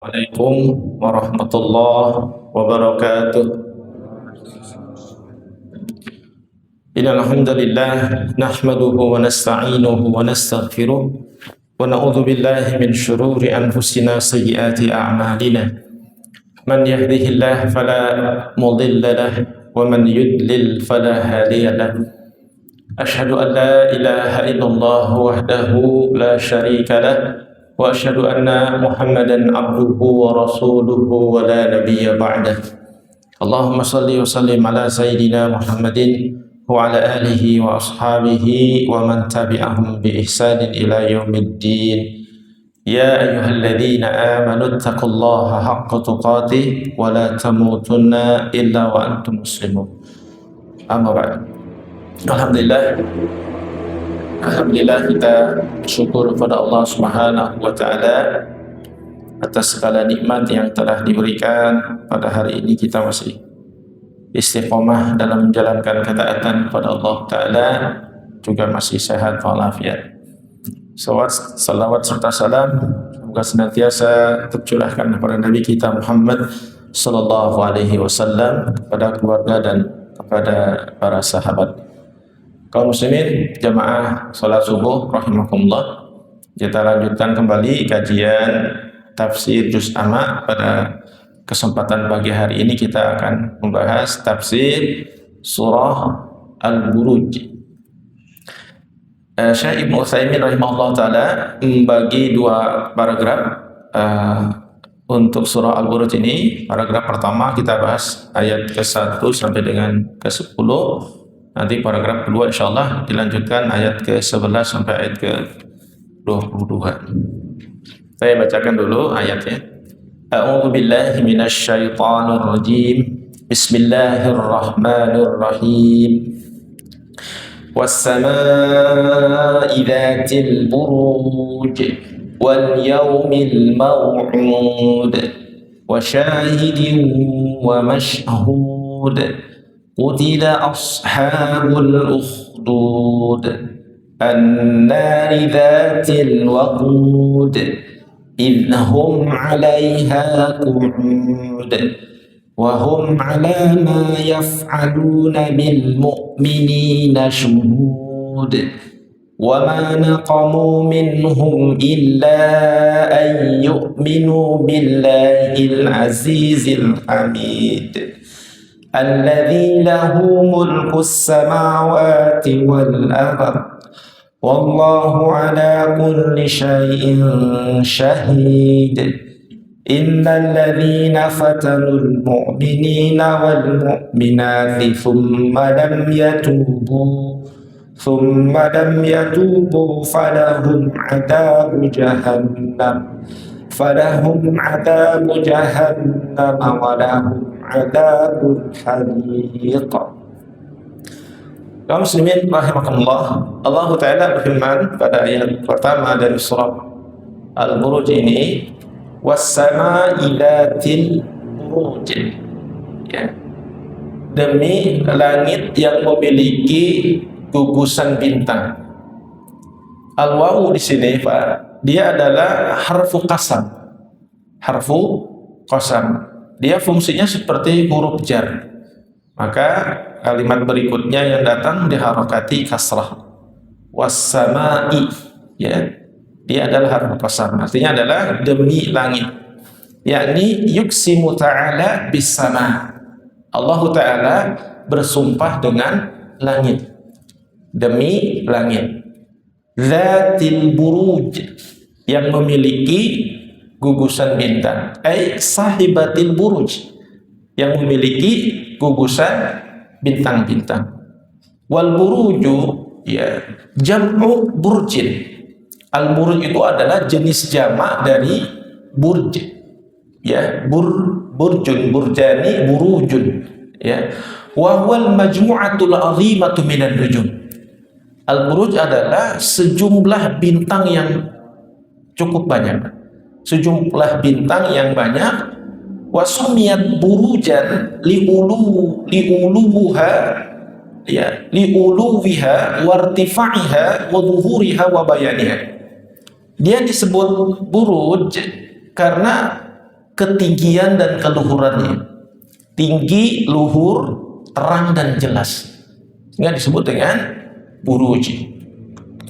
Assalamualaikum warahmatullahi wabarakatuh. Innal hamdalillah nahmaduhu wa nasta'inuhu wa nastaghfiruh wa na'udzu billahi min shururi anfusina sayyiati a'malina. Man yahdihillahu fala mudilla lahu wa man yudlil fala hadiya lahu. Ashhadu an la ilaha illallah wahdahu la syarika lahu wa asyhadu anna Muhammadan abduhu wa rasuluhu wa la nabiyya ba'dah. Allahumma salli wa sallim ala sayyidina Muhammadin wa ala alihi wa ashabihi wa man tabi'ahum bi ihsanin ila yaumiddin. Ya ayyuhalladzina amanu taqullaha haqqa tuqatih wa la tamutunna illa wa antum muslimun. Amma ba'd. Alhamdulillah kita bersyukur kepada Allah Subhanahu wa taala atas segala nikmat yang telah diberikan. Pada hari ini kita masih istiqomah dalam menjalankan ketaatan kepada Allah taala, juga masih sehat walafiat. Salawat serta salam semoga senantiasa tercurahkan kepada Nabi kita Muhammad sallallahu alaihi wasallam, kepada keluarga dan kepada para sahabat. Kaum muslimin jamaah salat subuh rahimakumullah, kita lanjutkan kembali kajian tafsir juz amma. Pada kesempatan pagi hari ini kita akan membahas tafsir surah Al-Buruj. Syekh Ibnu Utsaimin rahimahullah taala membagi dua paragraf untuk surah Al-Buruj ini. Paragraf pertama kita bahas ayat ke-1 sampai dengan ke-10. Nanti paragraf kedua insyaallah dilanjutkan ayat ke-11 sampai ayat ke-22. Saya bacakan dulu ayatnya. A'udzu billahi minasy syaithanir rajim. Bismillahirrahmanirrahim. Was-samaa'i dzatil buruj wal yawmil maw'ud wa syahidin wa mashhud. قتل أصحاب الأخدود النار ذات الوقود إذ هم عليها قعود وهم على ما يفعلون بالمؤمنين شهود وما نقموا منهم إلا أن يؤمنوا بالله العزيز الحميد الذي له ملك السماوات والأرض والله على كل شيء شهيد إن الذين فتنوا المؤمنين والمؤمنات ثم لم يتوبوا فلهم عذاب جهنم ولهم adabul hariq. Kaum muslimin rahimakumullah, Allah taala berfirman pada ayat pertama dari surah Al-Buruj ini, was-samaa'i dzatil buruj, ya, demi langit yang memiliki gugusan bintang. Al-wawu di sini Pak, dia adalah harfu qasam. Dia fungsinya seperti huruf jar. Maka kalimat berikutnya yang datang diharokati kasrah. Was-samaa'i, ya, dia adalah harfu qasam. Artinya adalah demi langit. Yakni yuksimu ta'ala bis-sama'. Allah Ta'ala bersumpah dengan langit. Demi langit. Dzatil buruj, yang memiliki gugusan bintang, sahibatil buruj, yang memiliki gugusan bintang-bintang. Wal buruju, ya, jam'u burjin. Al buruj itu adalah jenis jamak dari burj, ya, burjun, burjani, burujun, ya. Wa huwal majmu'atul 'azimatu minan nujum. Al buruj adalah sejumlah bintang yang cukup banyak. Sejumlah bintang yang banyak. Wasumiyat burujan li'uluha, ya, li'uluwiha wartifa'iha wa dhuhuriha wa bayaniha. Dia disebut buruj karena ketinggian dan keluhurannya. Tinggi, luhur, terang dan jelas. Sehingga disebut dengan buruj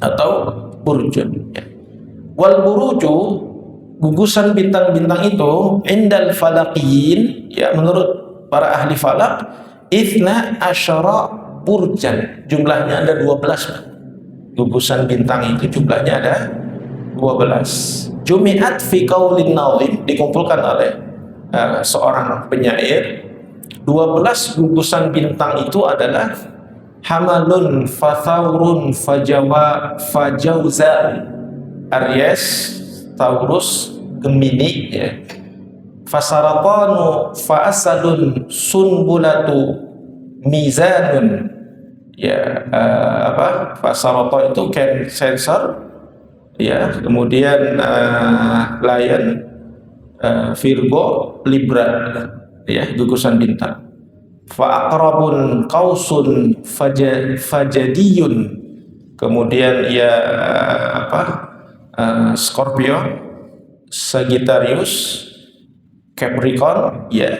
atau burjun. Ya. Wal buruju, gugusan bintang-bintang itu, indal falaqiyin, ya, menurut para ahli falak, ithna asyara burjan. Jumlahnya ada 12. Gugusan bintang itu jumlahnya ada 12. Jumi'at fi qaulin nazim, dikumpulkan oleh seorang penyair. 12 gugusan bintang itu adalah Hamalun, Fathaurun, Fajauza, Aries, Taurus, Gemini, ya. Fasaratanu, Faasadun, Sunbulatu, Mizanun, ya, Fasarata itu Cancer, ya, kemudian Lion, Virgo, Libra, ya, gugusan bintang. Fa'aqrabun, Qausun, Fajadiyun, kemudian ya Scorpio, Sagittarius, Capricorn, ya.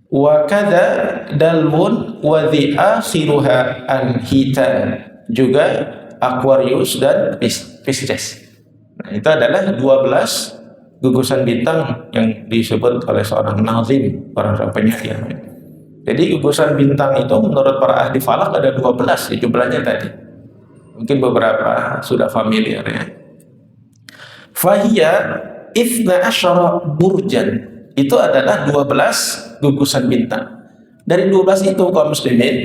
Wa kada Dalmun wa dhi akhiruha Al-Hitan, juga Aquarius dan Pisces. Nah, itu adalah 12 gugusan bintang yang disebut oleh seorang nazim, para penyair. Jadi gugusan bintang itu menurut para ahli falak ada 12 ya, jumlahnya tadi. Mungkin beberapa sudah familiar, ya. Fahiya ithna asyara burjan, itu adalah 12 gugusan bintang. Dari 12 itu, kaum muslimin,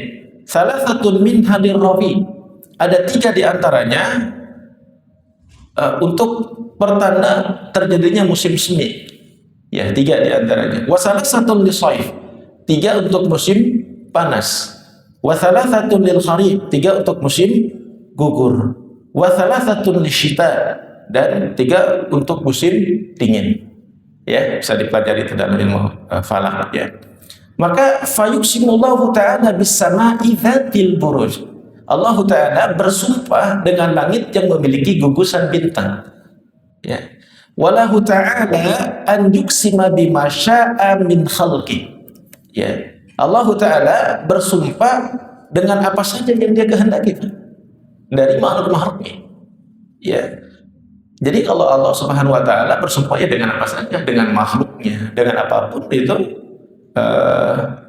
salah satu min hadir rawi, ada 3 di antaranya untuk pertanda terjadinya musim semi, ya, 3 di antaranya. Wasalah satu li shaif, 3 untuk musim panas. Wasalah satu lil kharif, 3 untuk musim gugur. Wasalah satu li syita, dan 3 untuk musim dingin. Ya, bisa dipelajari itu dalam ilmu falak, ya. Maka fayuqsimullahu ta'ala bis-sama'i dzatil buruj. Allah Ta'ala bersumpah dengan langit yang memiliki gugusan bintang. Ya. Walahu ta'ala an yuqsima bima sya'a min khalqi. Ya. Allah Ta'ala bersumpah dengan apa saja yang Dia kehendaki dari makhluk-makhluknya. Ya. Jadi kalau Allah Subhanahu wa taala bersumpah ya dengan apa saja, dengan makhluknya, dengan apapun itu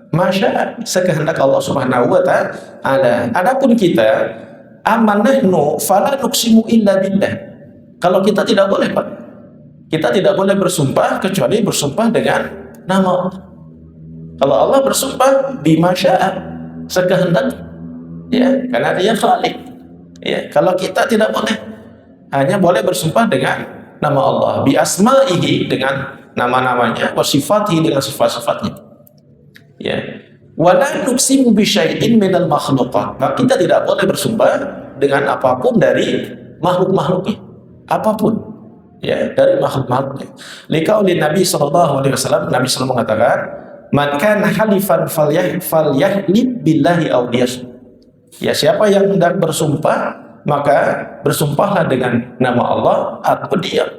masya sekehendak Allah Subhanahu wa taala. Adapun kita amanahnu fala nuqsimu illa billah. Kalau kita tidak boleh, Pak. Kita tidak boleh bersumpah kecuali bersumpah dengan nama Allah. Kalau Allah bersumpah bima syaa, sekehendak, ya, karena Dia Khalik. Ya, kalau kita tidak boleh, hanya boleh bersumpah dengan nama Allah, bi asma'ihi, dengan nama-namanya, wa sifatihi, dengan sifat-sifatnya. Ya. Wala nuqsimu bi syai'in minal makhluqat. Maka kita tidak boleh bersumpah dengan apapun dari makhluk-makhluknya. Apapun, ya, dari makhluk-makhluknya. Liqauli Nabi sallallahu alaihi wasallam, Nabi sallallahu mengatakan, "Man kana halifan falyahlib billahi aw liyasmut." Ya, siapa yang hendak bersumpah, maka bersumpahlah dengan nama Allah atau diam.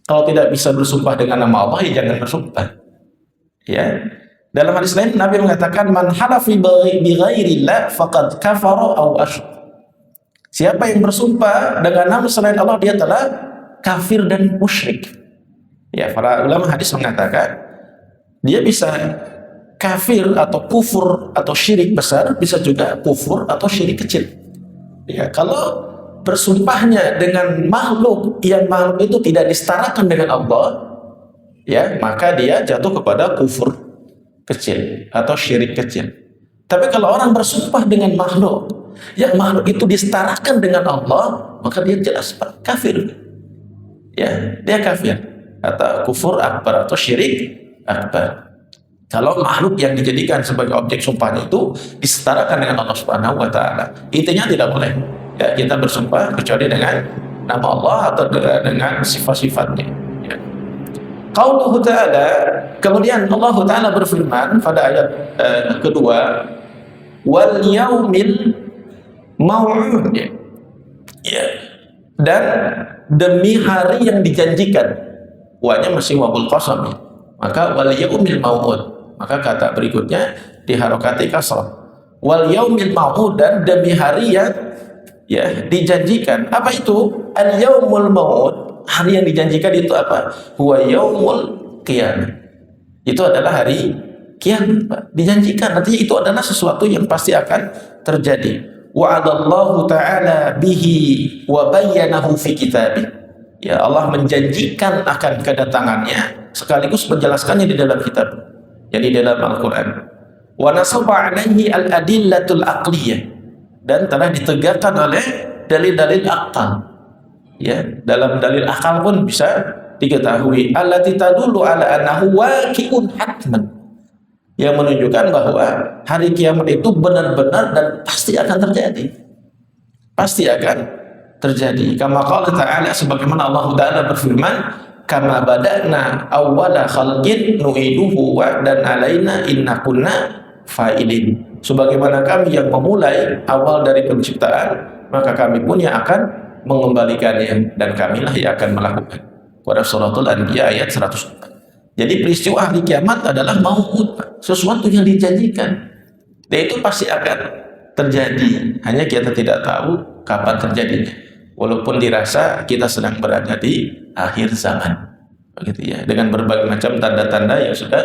Kalau tidak bisa bersumpah dengan nama Allah, ya jangan bersumpah. Ya. Dalam hadis lain Nabi mengatakan, "Man halafi bi ghairillah faqad kafara aw asyrak." Siapa yang bersumpah dengan nama selain Allah, dia telah kafir dan musyrik. Ya, para ulama hadis mengatakan dia bisa kafir atau kufur atau syirik besar, bisa juga kufur atau syirik kecil. Ya, kalau bersumpahnya dengan makhluk yang makhluk itu tidak disetarakan dengan Allah, ya, maka dia jatuh kepada kufur kecil atau syirik kecil. Tapi kalau orang bersumpah dengan makhluk yang makhluk itu disetarakan dengan Allah, maka dia jelas kafir. Ya, dia kafir atau kufur akbar atau syirik akbar. Kalau makhluk yang dijadikan sebagai objek sumpahnya itu disetarakan dengan Allah Subhanahu wa taala, intinya tidak boleh, ya, kita bersumpah kecuali dengan nama Allah atau dengan sifat-sifatnya. Ya. Qauluhu ta'ala, kemudian Allah Ta'ala berfirman pada ayat kedua, wal yaumil mau'ud, ya, dan demi hari yang dijanjikan. Wanya masih wabul qasam, ya. Maka wal yaumil mau'ud. Maka kata berikutnya diharokati kasrah. Wal yaumil mau'ud, dan demi hari yang ya dijanjikan. Apa itu? Al yaumul mau'ud. Hari yang dijanjikan itu apa? Huwa yaumul qiyamah. Itu adalah hari kiamat, Pak. Dijanjikan, artinya itu adalah sesuatu yang pasti akan terjadi. Wa'adallahu ta'ala bihi wa bayyanahu fi kitabih. Ya, Allah menjanjikan akan kedatangannya sekaligus menjelaskannya di dalam kitab, jadi di dalam Al-Quran. Wa nasaba alaihi al-adillatul aqliyah, dan telah ditegakkan oleh dalil-dalil akal. Ya, dalam dalil akal pun bisa diketahui allati tadullu ala annahu waqi'un hatman, yang menunjukkan bahwa hari kiamat itu benar-benar dan pasti akan terjadi. Pasti akan terjadi. Kama qala ta'ala, sebagaimana Allah Ta'ala berfirman, kama bada'na awwala khalqin nu'iduhu wa'dan alaina inna kunna fa'ilin. Sebagaimana kami yang memulai awal dari penciptaan, maka kami pun yang akan mengembalikannya, dan kamilah yang akan melakukan. Pada suratul Anbiya ayat 104. Jadi peristiwa hari kiamat adalah maut, sesuatu yang dijanjikan, dan itu pasti akan terjadi. Hanya kita tidak tahu kapan terjadinya. Walaupun dirasa kita sedang berada di akhir zaman, begitu ya, dengan berbagai macam tanda-tanda yang sudah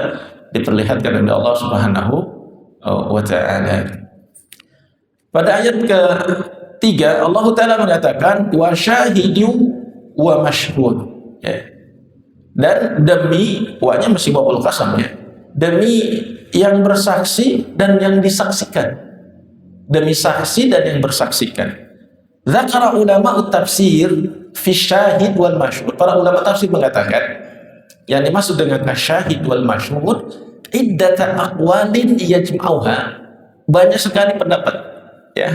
diperlihatkan oleh Allah Subhanahu wa Ta'ala. Pada ayat ke-3 Allah Ta'ala mengatakan wa syahidu wa mashhud, ya. Dan demi, wanya masih wawul qasam, ya, demi yang bersaksi dan yang disaksikan. Demi saksi dan yang bersaksikan. Zakara ulama tafsir fi syahid wal mashhud. Para ulama tafsir mengatakan yang dimaksud dengan syahid wal mashhud iddata aqwalin yajma'uha. Banyak sekali pendapat, ya,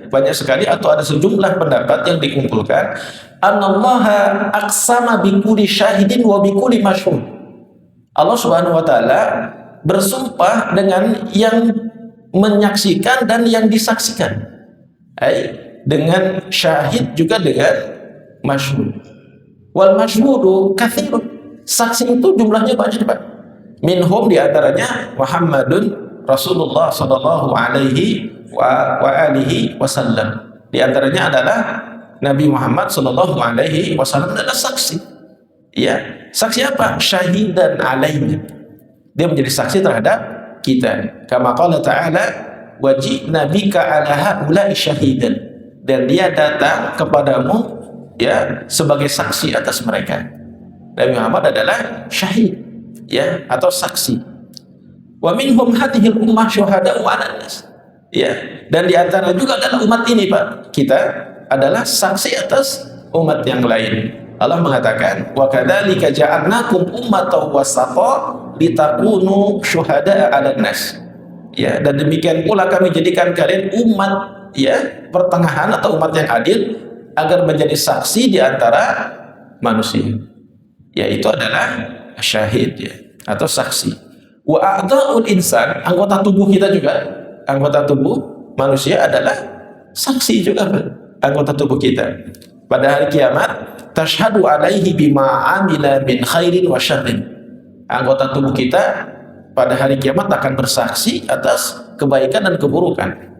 banyak sekali atau ada sejumlah pendapat yang dikumpulkan. Anallaha aqsama bi kulli syahidin wa bi kulli mashhud. Allah Subhanahu wa taala bersumpah dengan yang menyaksikan dan yang disaksikan. Dengan syahid juga dengan masyhud. Wal masyhudu katsirun. Saksi itu jumlahnya banyak, Pak. Minhum, diantaranya Muhammadun Rasulullah sallallahu alaihi wa alihi wasallam. Di antaranya adalah Nabi Muhammad sallallahu alaihi wasallam adalah saksi. Ya, saksi apa? Syahidan alaina. Dia menjadi saksi terhadap kita. Kama qala ta'ala wa ji'na bika ala haula'i syahidan. Dan dia datang kepadamu, ya, sebagai saksi atas mereka. Nabi Muhammad adalah syahid, ya, atau saksi. Wa minhum hadhil ummah syuhada'u 'alan nas. Ya, dan di antara juga adalah umat ini, Pak. Kita adalah saksi atas umat yang lain. Allah mengatakan, wa kadzalika ja'alnakum ummatan wasata litakunu syuhada'a 'alan nas. Ya, dan demikian pula kami jadikan kalian umat, ya, pertengahan atau umat yang adil, agar menjadi saksi di antara manusia. Ya, itu adalah syahid, ya, atau saksi. Wa a'dha'ul insan, anggota tubuh kita juga, anggota tubuh manusia adalah saksi juga, anggota tubuh kita. Pada hari kiamat, tashhadu alaihi bima amila min khairin wa syarrin. Anggota tubuh kita pada hari kiamat akan bersaksi atas kebaikan dan keburukan.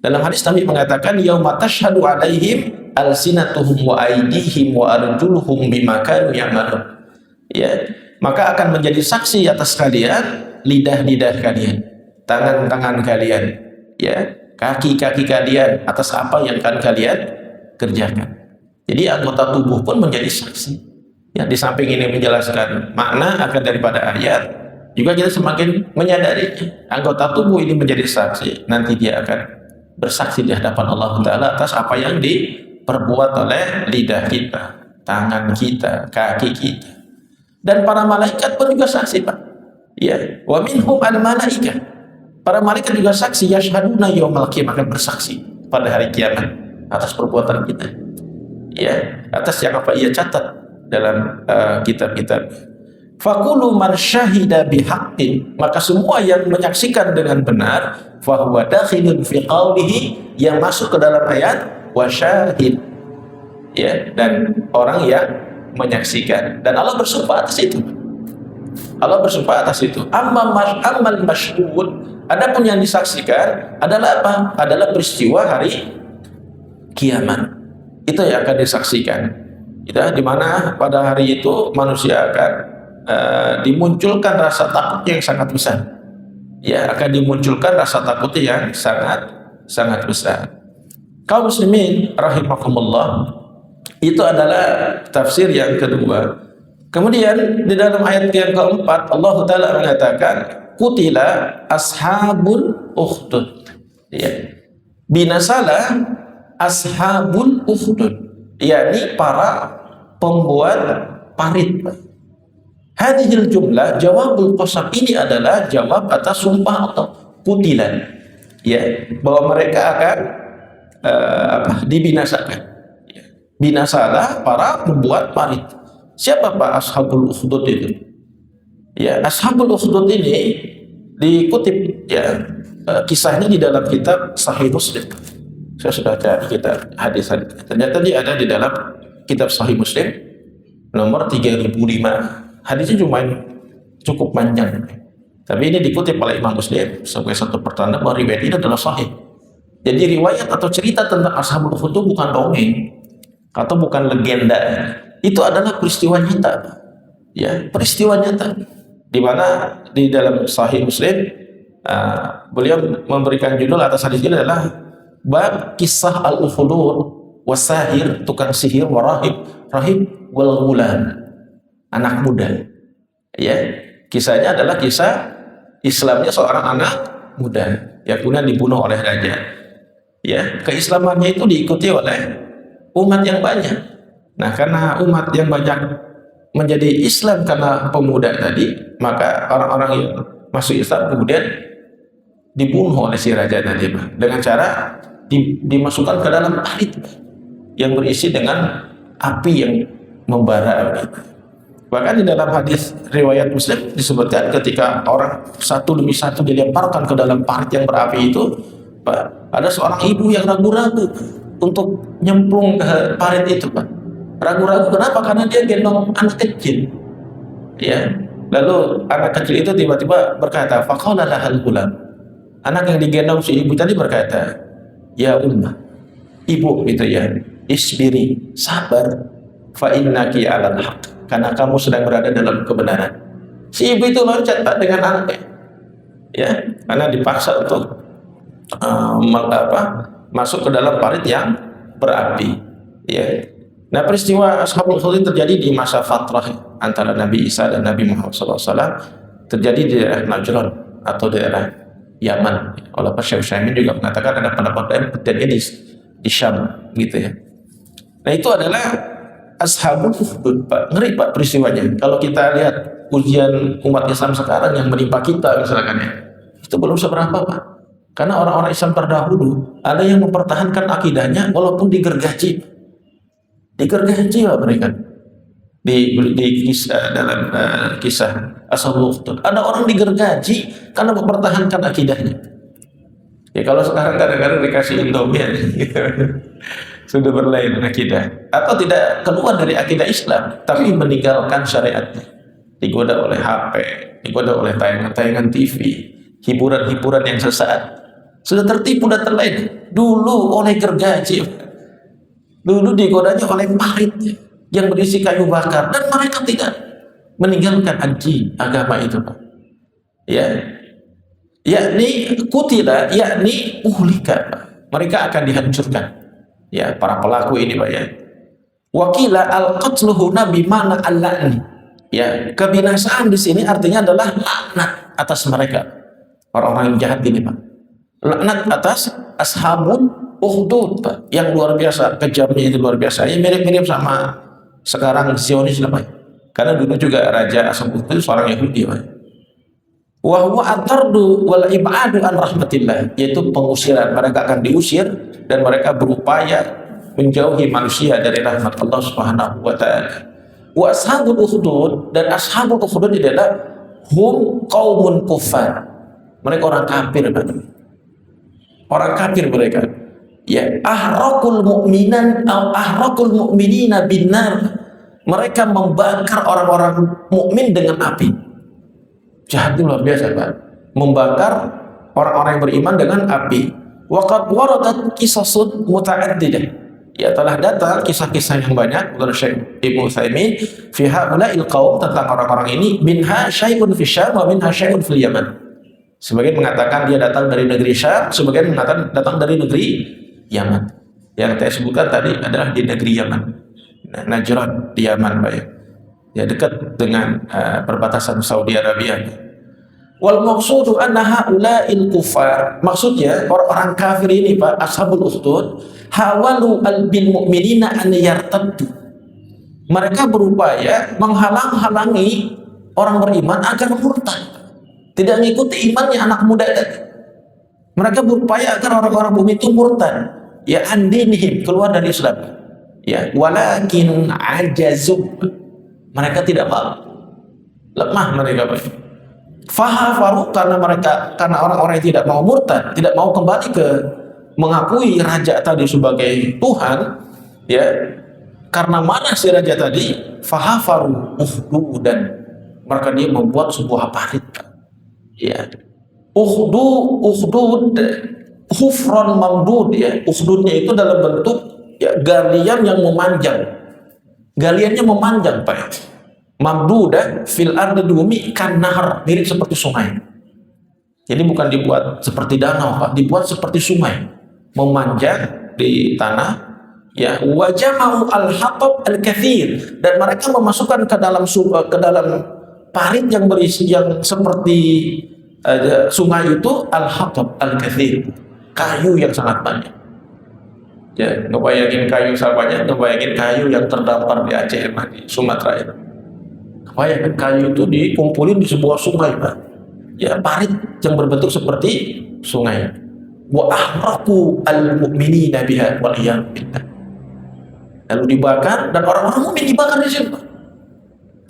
Dalam hadis Nabi mengatakan, yauma tashhadu alaihim alsinatuhum wa aydihim wa arjuluhum bima kanu ya'malun. Ya, maka akan menjadi saksi atas kalian lidah-lidah kalian, tangan-tangan kalian, ya, kaki-kaki kalian atas apa yang akan kalian kerjakan. Jadi anggota tubuh pun menjadi saksi. Ya, di samping ini menjelaskan makna akan daripada ayat, juga kita semakin menyadari anggota tubuh ini menjadi saksi. Nanti dia akan bersaksi di hadapan Allah Ta'ala atas apa yang diperbuat oleh lidah kita, tangan kita, kaki kita. Dan para malaikat pun juga saksi, Pak. Ya, wa minhum al-malaikah. Para malaikat juga saksi, yashhaduna yaumal qiyamah, akan bersaksi pada hari kiamat atas perbuatan kita. Ya, atas yang apa ia catat dalam kitab-kitab. Fakulu man syahida bihaqqin, maka semua yang menyaksikan dengan benar, fahuwa dakhilun fi qawlihi, yang masuk ke dalam ayat wa syahid, ya, dan orang yang menyaksikan. Dan Allah bersumpah atas itu. Allah bersumpah atas itu. Amal masyhud, adapun yang disaksikan adalah apa? Adalah peristiwa hari kiamat. Itu yang akan disaksikan. Itu di mana pada hari itu manusia akan dimunculkan rasa takut yang sangat besar. Ya, akan dimunculkan rasa takut yang sangat besar. Kaum muslimin rahimakumullah, itu adalah tafsir yang kedua. Kemudian di dalam ayat yang keempat Allah Ta'ala mengatakan qutila ashabul ukhdud. Ya. Binasalah ashabul ukhdud, yakni para pembuat parit. Hadhil jumlah jawabul qasam, ini adalah jawab atas sumpah atau qutilan, ya, bahwa mereka akan dibinasakan. Binasalah para pembuat parit. Siapa Pak ashabul ukhdud itu? Ya, ashabul ukhdud ini dikutip, ya, kisahnya di dalam kitab Sahih Muslim. Saya sudah cari kitab hadis-hadis. Ternyata dia ada di dalam kitab Sahih Muslim nomor 3005. Hadisnya cukup panjang. Tapi ini dikutip oleh Imam Muslim sebagai satu pertanda bahwa riwayat ini adalah sahih. Jadi riwayat atau cerita tentang ashabul ukhdud itu bukan dongeng atau bukan legenda. Itu adalah peristiwa nyata. Ya, peristiwa nyata. Di mana di dalam Sahih Muslim beliau memberikan judul atas hadis ini adalah bab kisah al-ukhdud wasahir, tukang sihir, warahib, rahib wal ghulam, anak muda. Ya, kisahnya adalah kisah Islamnya seorang anak muda yang kemudian dibunuh oleh raja. Ya, keislamannya itu diikuti oleh umat yang banyak. Nah, karena umat yang banyak menjadi Islam karena pemuda tadi, maka orang-orang yang masuk Islam kemudian dibunuh oleh si raja tadi dengan cara dimasukkan ke dalam parit yang berisi dengan api yang membara. Bahkan di dalam hadis riwayat Muslim disebutkan ketika orang satu demi satu dilemparkan ke dalam parit yang berapi itu, Pak, ada seorang ibu yang ragu-ragu untuk nyemplung ke parit itu, Pak. Ragu-ragu kenapa? Karena dia gendong anak kecil. Ya. Lalu anak kecil itu tiba-tiba berkata, faqala lahal ghulam. Anak yang digendong si ibu tadi berkata, ya ummah, ibu itu ya, isbiri, sabar, fa innaki 'alal haqq, karena kamu sedang berada dalam kebenaran. Si ibu itu loncat, Pak, dengan anaknya. Ya, karena dipaksa untuk masuk ke dalam parit yang berapi. Ya. Nah, peristiwa ashabul ukhdud terjadi di masa fatrah antara Nabi Isa dan Nabi Muhammad SAW, terjadi di daerah Najran atau daerah Yaman. Oleh Syekh Utsaimin juga mengatakan ada pendapat lain terjadi di Syam, gitu ya. Nah, itu adalah ashabul ukhdud, Pak. Ngeri, Pak, peristiwanya. Kalau kita lihat ujian umat Islam sekarang yang menimpa kita misalkan ya, itu belum seberapa, Pak. Karena orang-orang Islam terdahulu ada yang mempertahankan akidahnya walaupun digergaji. Digergaji lah mereka di kisah, dalam kisah ashabul ukhdud. Ada orang digergaji karena mempertahankan akidahnya. Ya, kalau sekarang kadang-kadang dikasih Indomie gitu. Sudah berlain akidah atau tidak keluar dari akidah Islam tapi meninggalkan syariatnya, digoda oleh HP, digoda oleh tayangan-tayangan TV, hiburan-hiburan yang sesat, sudah tertipu dan terlena dulu oleh gergaji. Dulu digodanya oleh parit yang berisi kayu bakar dan mereka tidak meninggalkan agama itu, Pak. Ya, yakni kutila, yakni uhlika, Pak. Mereka akan dihancurkan. Ya, para pelaku ini, Pak, ya. Wakila al-qatluhu nabi mana al-la'ni. Ya, kebinasaan di sini artinya adalah laknat atas mereka. Orang-orang yang jahat ini, Pak. Laknat atas ashabul ukhdud, Pak, yang luar biasa, kejamnya itu luar biasa. Ya, mirip-mirip sama sekarang Zionis lah, Pak. Karena dulu juga Raja Ashabul Ukhdud seorang Yahudi, Pak. Wa huwa at-tardu wal ib'adu an rahmatillah, yaitu pengusiran. Mereka akan diusir dan mereka berupaya menjauhi manusia dari rahmat Allah Subhanahu wa taala. Wa ashabul ukhdud, dan ashabul ukhdud adalah hum qaumun kufar. Mereka orang kafir, Pak. Orang kafir mereka. Ya, ahrakul mu'minan atau ahrakul mu'minina binnar. Mereka membakar orang-orang mukmin dengan api. Jahat itu luar biasa, Pak. Membakar orang-orang yang beriman dengan api. Waqad waradat qisasun muta'addidah. Ya, telah datang kisah-kisah yang banyak menurut Syekh Ibnu Utsaimin fi haula'il qaum, tentang orang-orang ini, minha syai'un fi Syam wa minha syai'un fil Yaman. Sebagian mengatakan dia datang dari negeri Syam, sebagian mengatakan datang dari negeri Yaman. Yang saya sebutkan tadi adalah di negeri Yaman. Najran di Yaman, Pak, ya, dekat dengan perbatasan Saudi Arabia. Wal maqsudu anna haula'il kufar, maksudnya orang-orang kafir ini, Pak, ashabul ukhdud, hawalu bil mu'minina an yartaddu. Mereka berupaya menghalang-halangi orang beriman agar murtad, tidak mengikuti imannya anak muda tadi. Mereka berupaya agar orang-orang mukmin itu murtad, ya, andinihim, keluar dari Islam. Ya, walakin ajazub, mereka tidak mampu, lemah mereka, Pak. Fahafaru, karena orang-orang yang tidak mau murtad, tidak mau kembali ke mengakui raja tadi sebagai Tuhan, ya, karena mana si raja tadi, fahafaru dan maka dia membuat sebuah parit, ya, ukhdud hufron mamdud, ya, ukhdudnya itu dalam bentuk, ya, galian yang memanjang, galiannya memanjang, Pak. Mamduda fil ardi bumi kan nahar, mirip seperti sungai. Jadi bukan dibuat seperti danau, Pak, dibuat seperti sungai, memanjang di tanah, ya. Wajamau al-hatab al-kathir, dan mereka memasukkan ke dalam parit yang berisi yang seperti sungai itu al-hatab al-kathir, kayu yang sangat banyak. Ya, ngebayangin kayu banyak, ngebayangin kayu yang terdampar di Aceh, di Sumatera itu. Bayangkan kayu itu dikumpulin di sebuah sungai, Pak. Ya, parit yang berbentuk seperti sungai. Wa ahraqu al-mu'minina biha wal iyad billah. Lalu dibakar, dan orang-orang mukmin dibakar di situ,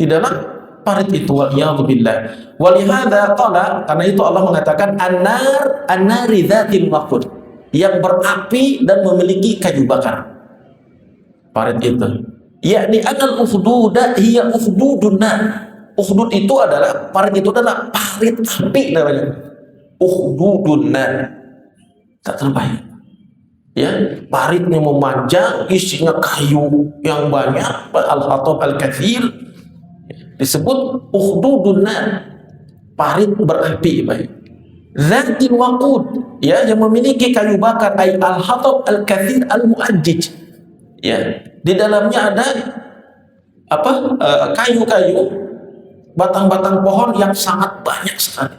di dalam parit itu, wal iyad billah. Walihada qala, karena itu Allah mengatakan an-nari dzatil waqud, yang berapi dan memiliki kayu bakar. Parit itu, yakni anal ukhduda hiya ukhdudun nar. Ukhdud itu adalah, parit itu adalah parit api namanya. Ukhdudun nar. Tak terbayang. Ya, paritnya memanjang, isinya kayu yang banyak, al-hatab al-kathir. Disebut ukhdudun nar, parit berapi, baik. Zatil waqud, ya, yang memiliki kayu bakar, ay al-hatab al-kathir al-muajjij. Ya, di dalamnya ada kayu-kayu, batang-batang pohon yang sangat banyak sekali.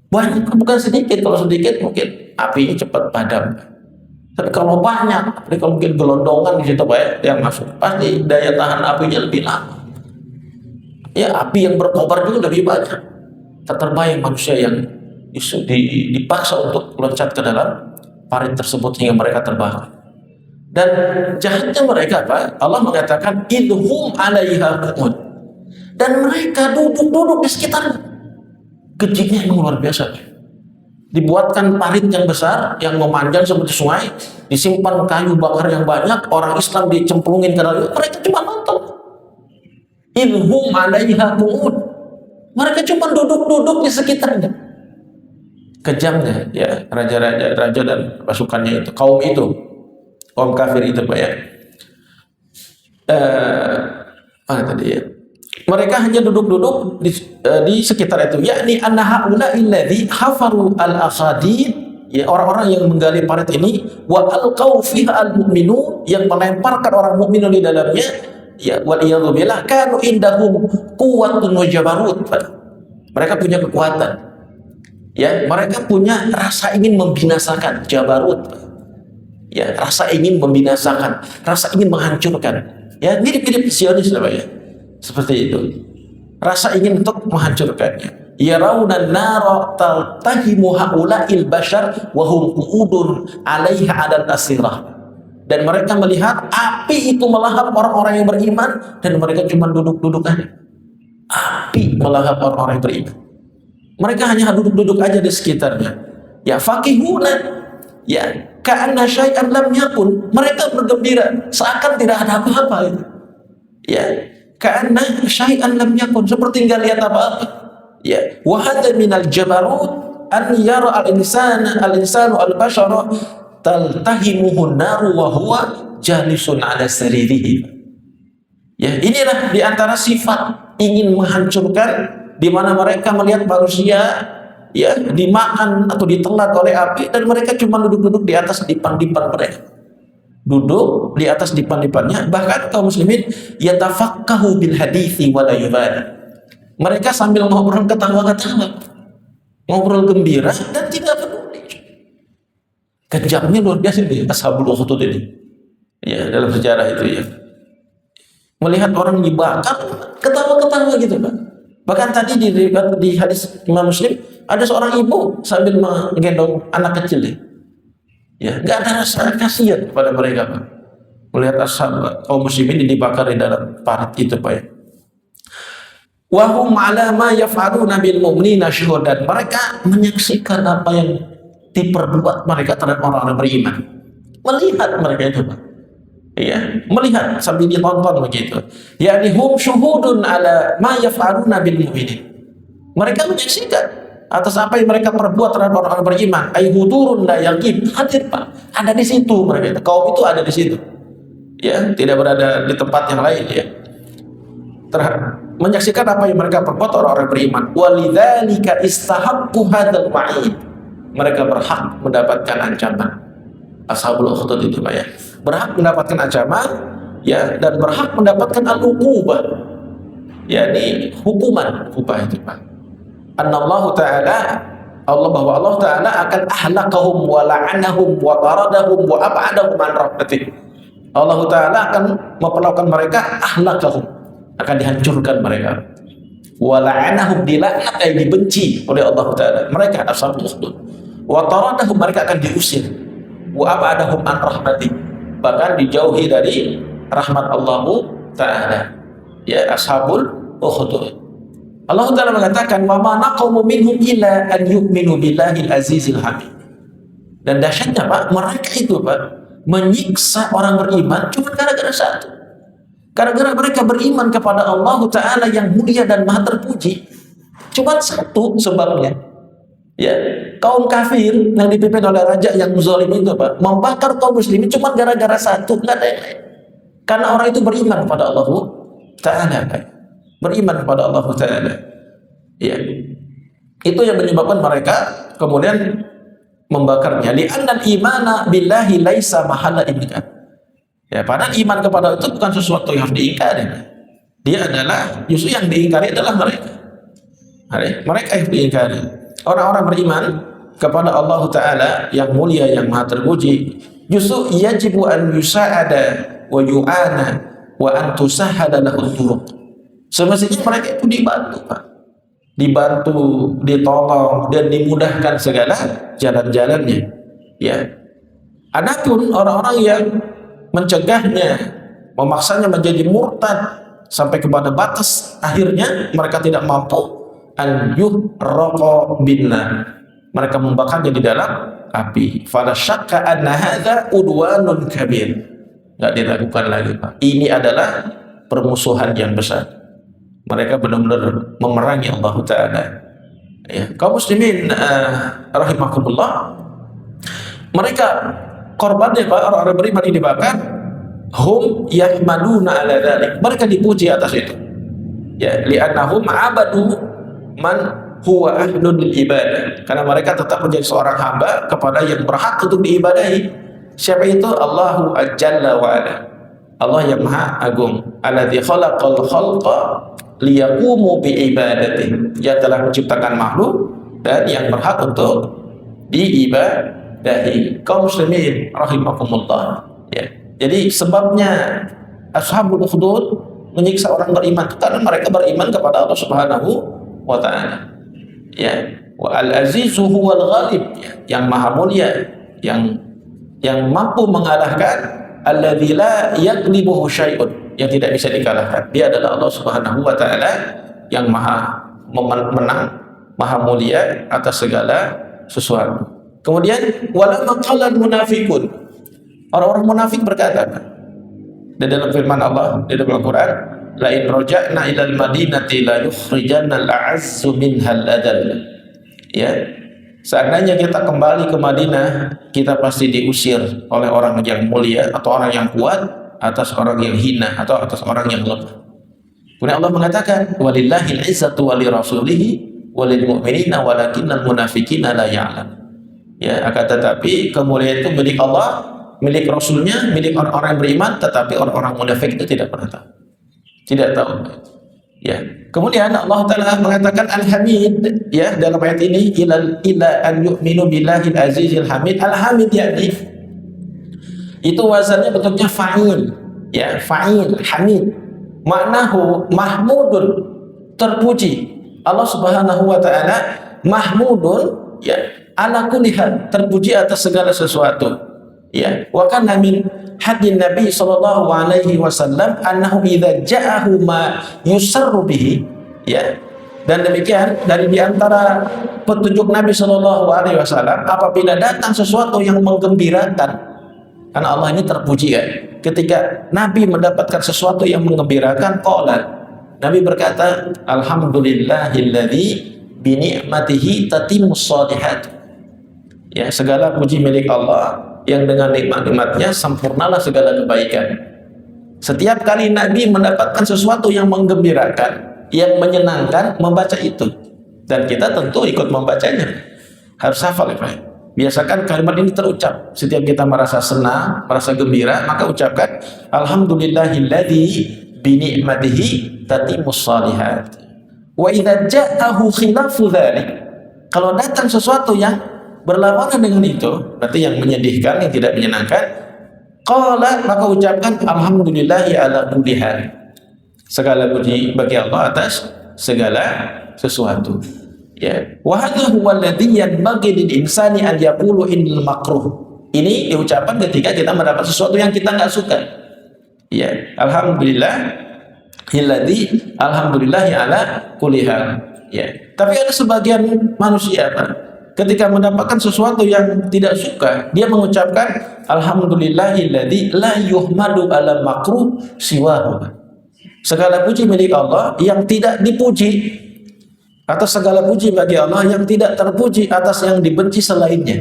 Banyak, bukan sedikit. Kalau sedikit mungkin apinya cepat padam. Tapi kalau banyak, kalau mungkin gelondongan di situ, Pak, yang masuk, pasti daya tahan apinya lebih lama. Ya, api yang berkobar juga lebih banyak. Tak terbayang manusia yang dipaksa untuk loncat ke dalam parit tersebut hingga mereka terbakar. Dan jahatnya mereka, Pak, Allah mengatakan idhum 'alaiha qu'ud, dan mereka duduk-duduk di sekitarnya. Kejimnya yang luar biasa. Dibuatkan parit yang besar yang memanjang seperti sungai, disimpan kayu bakar yang banyak, orang Islam dicemplungin ke dalam, mereka cuma nonton. Idhum 'alaiha qu'ud, mereka cuma duduk-duduk di sekitarnya. Kejamnya, ya, raja dan pasukannya itu, kaum kafir itu, Pak, ya. Tadi, ya. Mereka hanya duduk-duduk di sekitar itu, yakni anna haula alladzi hafaru al-aqadid, ya, orang-orang yang menggali parit ini, wa alqau fiha al-mu'minun, yang melemparkan orang mukmin di dalamnya, ya, wal iyadzu billah, kanu indahum quwwatun wa jabarut. Mereka punya kekuatan, ya, mereka punya rasa ingin membinasakan, jabarut. Ya, rasa ingin membinasakan, rasa ingin menghancurkan. Ya, mirip-mirip Zionis, Pak, ya. Seperti itu. Rasa ingin untuk menghancurkannya. Yarawna nara taltahimu haula'il bashar wa hum qu'udun 'alaiha 'alal asirah. Dan mereka melihat api itu melahap orang-orang yang beriman, dan mereka cuma duduk-duduk aja. Api melahap orang-orang yang beriman. Mereka hanya duduk-duduk aja di sekitarnya. Ya, fakihuna, ya, ka'anna syai'an lam yakun, mereka bergembira seakan tidak ada apa-apa itu. Ya, ka'anna syai'an lam yakun, seperti enggak lihat apa-apa. Ya, wa hadza minal jabarut an yara al-insanu al-bashara taltahimuhu naru wa huwa jalisun ala saririhi. Ya, inilah di antara sifat ingin menghancurkan, di mana mereka melihat manusia ya dimakan atau ditelan oleh api dan mereka cuma duduk-duduk di atas dipan-dipan mereka. Duduk di atas dipan-dipannya, bahkan kaum muslimin yatafaqahu bil hadithi wa la yubali. Mereka sambil ngobrol ketawa-ketawa, ngobrol gembira dan tidak peduli. Kejamnya luar biasa nih ashabul ukhdud ini. Ya, dalam sejarah itu ya. Melihat orang dibakar, ketawa-ketawa gitu Pak. Bahkan tadi di hadis Imam Muslim ada seorang ibu sambil menggendong anak kecil ya, nggak ada rasa kasihan kepada mereka Pak. Melihat ashab kaum muslimin dibakar di dalam parit itu Pak ya. Wahum ala ma yaf'aluna bil mu'minina syuhudan. Mereka menyaksikan apa yang diperbuat mereka terhadap orang-orang beriman. Melihat mereka itu Pak. Ya, melihat sambil ditonton begitu. Yani hum syuhudun ala ma yaf'aluna bil mu'minin. Mereka menyaksikan atas apa yang mereka perbuat terhadap orang-orang beriman. Ai hudurun la yaqib. Hadir Pak. Ada di situ mereka. Kaum itu ada di situ. Ya, tidak berada di tempat yang lain ya. Menyaksikan apa yang mereka perbuat orang-orang beriman. Walidzalika istahaqqu hadzal wa'id. Mereka berhak mendapatkan ancaman. Ashabul ukhdud itu Pak ya. Berhak mendapatkan ancaman ya, dan berhak mendapatkan al-uqubah. yakni hukuman itu Pak. Annallahu ta'ala, bahwa Allah Ta'ala akan ahlakahum wa la'anahum wa taradahum wa ab'adahum an rahmatih. Allah Ta'ala akan memperlakukan mereka ahlakahum, akan dihancurkan mereka. Wa la'anahum, dilaknat, dibenci oleh Allah Ta'ala mereka ashabul ukhdud. Wa taradahum, mereka akan diusir. Wa ab'adahum an rahmatih, bahkan dijauhi dari rahmat Allah Ta'ala. Ya, ashabul ukhdud. Allah Ta'ala mengatakan wa ma naqamu minhum illa an yu'minu billahil azizil hamid. Dan dahsyatnya Pak, mereka itu Pak menyiksa orang beriman cuma gara-gara satu. Gara-gara mereka beriman kepada Allah Ta'ala yang mulia dan maha terpuji. Cuma satu sebabnya. Ya, kaum kafir yang dipimpin oleh raja yang zalim itu Pak membakar kaum muslimin cuma gara-gara satu, enggak ada yang lain. Karena orang itu beriman kepada Allah Ta'ala Pak. Beriman kepada Allah Ta'ala. Ya. Itu yang menyebabkan mereka kemudian membakarnya. Li'annal imana billahi laisa mahala imkan. Ya, padahal iman kepada itu bukan sesuatu yang harus diingkari. Dia adalah, justru yang diingkari adalah mereka. Mereka yang diingkari. Orang-orang beriman kepada Allah Ta'ala yang mulia, yang maha terpuji, justru yajibu an yusa'ada wa yu'ana wa an tusahhada lahul turuq. Semestinya mereka itu dibantu Pak, dibantu, ditolong dan dimudahkan segala jalan-jalannya. Ya. Adapun orang-orang yang mencegahnya, memaksanya menjadi murtad sampai kepada batas akhirnya mereka tidak mampu, an yuhraqa binnar, mereka membakarnya di dalam api. Fala syakka anna hadza udwanun kabir. Enggak diragukan lagi Pak, ini adalah permusuhan yang besar. Mereka benar-benar memerangi Allah Ta'ala. Ya, kaum muslimin rahimakumullah, mereka korbannya Pak, orang-orang beriman ini dibakar, hum yahmaduna ala dzalik, mereka dipuji atas itu. Ya, li'annahum abadu man huwa ahlun lil ibadah, karena mereka tetap menjadi seorang hamba kepada yang berhak untuk diibadahi. Siapa itu? Allahu Jalla wa ala, Allah yang maha agung. Alladzi khalaqal khalqa liyaqumu bi ibadatihi, dia telah menciptakan makhluk dan yang berhak untuk diibadahi. Kaum muslimin rahimakumullah. Ya. Jadi sebabnya ashabul ukhdud menyiksa orang beriman itu karena mereka beriman kepada Allah Subhanahu wa Ta'ala. Ya, wa al-azizu huwal ghalib, yang maha mulia, yang mampu mengalahkan, alladzi la yaghlibuhu syai'un, yang tidak bisa dikalahkan. Dia adalah Allah Subhanahu wa Ta'ala yang maha menang, maha mulia atas segala sesuatu. Kemudian wala maqalal munafiqun, orang-orang munafik berkata di dalam firman Allah di dalam Al-Qur'an, la in raja'na ilal madinati la yukhrijanna al-a'azzu minhal adall. Ya, seandainya kita kembali ke Madinah, kita pasti diusir oleh orang yang mulia atau orang yang kuat atas orang yang hina atau atas orang yang lemah. Kemudian Allah mengatakan, walillahil izzatu wa lirasulihi walil mu'minina walakinnal munafiqina la ya'lam. Ya, akan tetapi kemuliaan itu milik Allah, milik Rasulnya, milik orang-orang yang beriman, tetapi orang-orang munafik itu tidak pernah tahu. Tidak tahu. Ya. Kemudian Allah Ta'ala mengatakan Al-Hamid, ya, dalam ayat ini, ila an yu'minu billahil azizil hamid. Al-Hamid yakni itu wazannya bentuknya fa'il, ya, fa'il, hamid. Maknahu mahmudun, terpuji. Allah Subhanahu wa taala mahmudun, ya, ala kulli hal, terpuji atas segala sesuatu. Ya, wa kana min hadin Nabi sallallahu alaihi wasallam annahu idza ja'ahu ma yusarru bihi, ya. Dan demikian dari diantara petunjuk Nabi sallallahu alaihi wasallam, apabila datang sesuatu yang menggembirakan, karena Allah ini terpuji, ya. Ketika Nabi mendapatkan sesuatu yang menggembirakan, qala, Nabi berkata, alhamdulillahilladzi bi ni'matihi tatimmus shalihat. Ya, segala puji milik Allah yang dengan nikmat-nikmatnya sempurnalah segala kebaikan. Setiap kali Nabi mendapatkan sesuatu yang menggembirakan, yang menyenangkan, membaca itu. Dan kita tentu ikut membacanya. Harus hafal, ya Pak. Biasakan kalimat ini terucap. Setiap kita merasa senang, merasa gembira, maka ucapkan alhamdulillahilladzi bi ni'matihi tatimmus shalihat. Wa idza ja'ahu khilafu dzalik. Kalau datang sesuatu yang berlawanan dengan itu, berarti yang menyedihkan, yang tidak menyenangkan, qala, maka ucapkan alhamdulillahi ala kulli hal. Segala puji bagi Allah atas segala sesuatu. Ya, wa hadha huwa alladhi yanbaghi lil insani an yaqulu innal makruh. Ini diucapkan ketika kita mendapat sesuatu yang kita nggak suka. Ya, alhamdulillahi ala kulli hal. Ya, tapi ada sebagian manusia, Pak, ketika mendapatkan sesuatu yang tidak suka, dia mengucapkan alhamdulillahilladzi la yuhmadu ala makruh siwahu. Segala puji milik Allah yang tidak dipuji, atas segala puji bagi Allah yang tidak terpuji atas yang dibenci selainnya.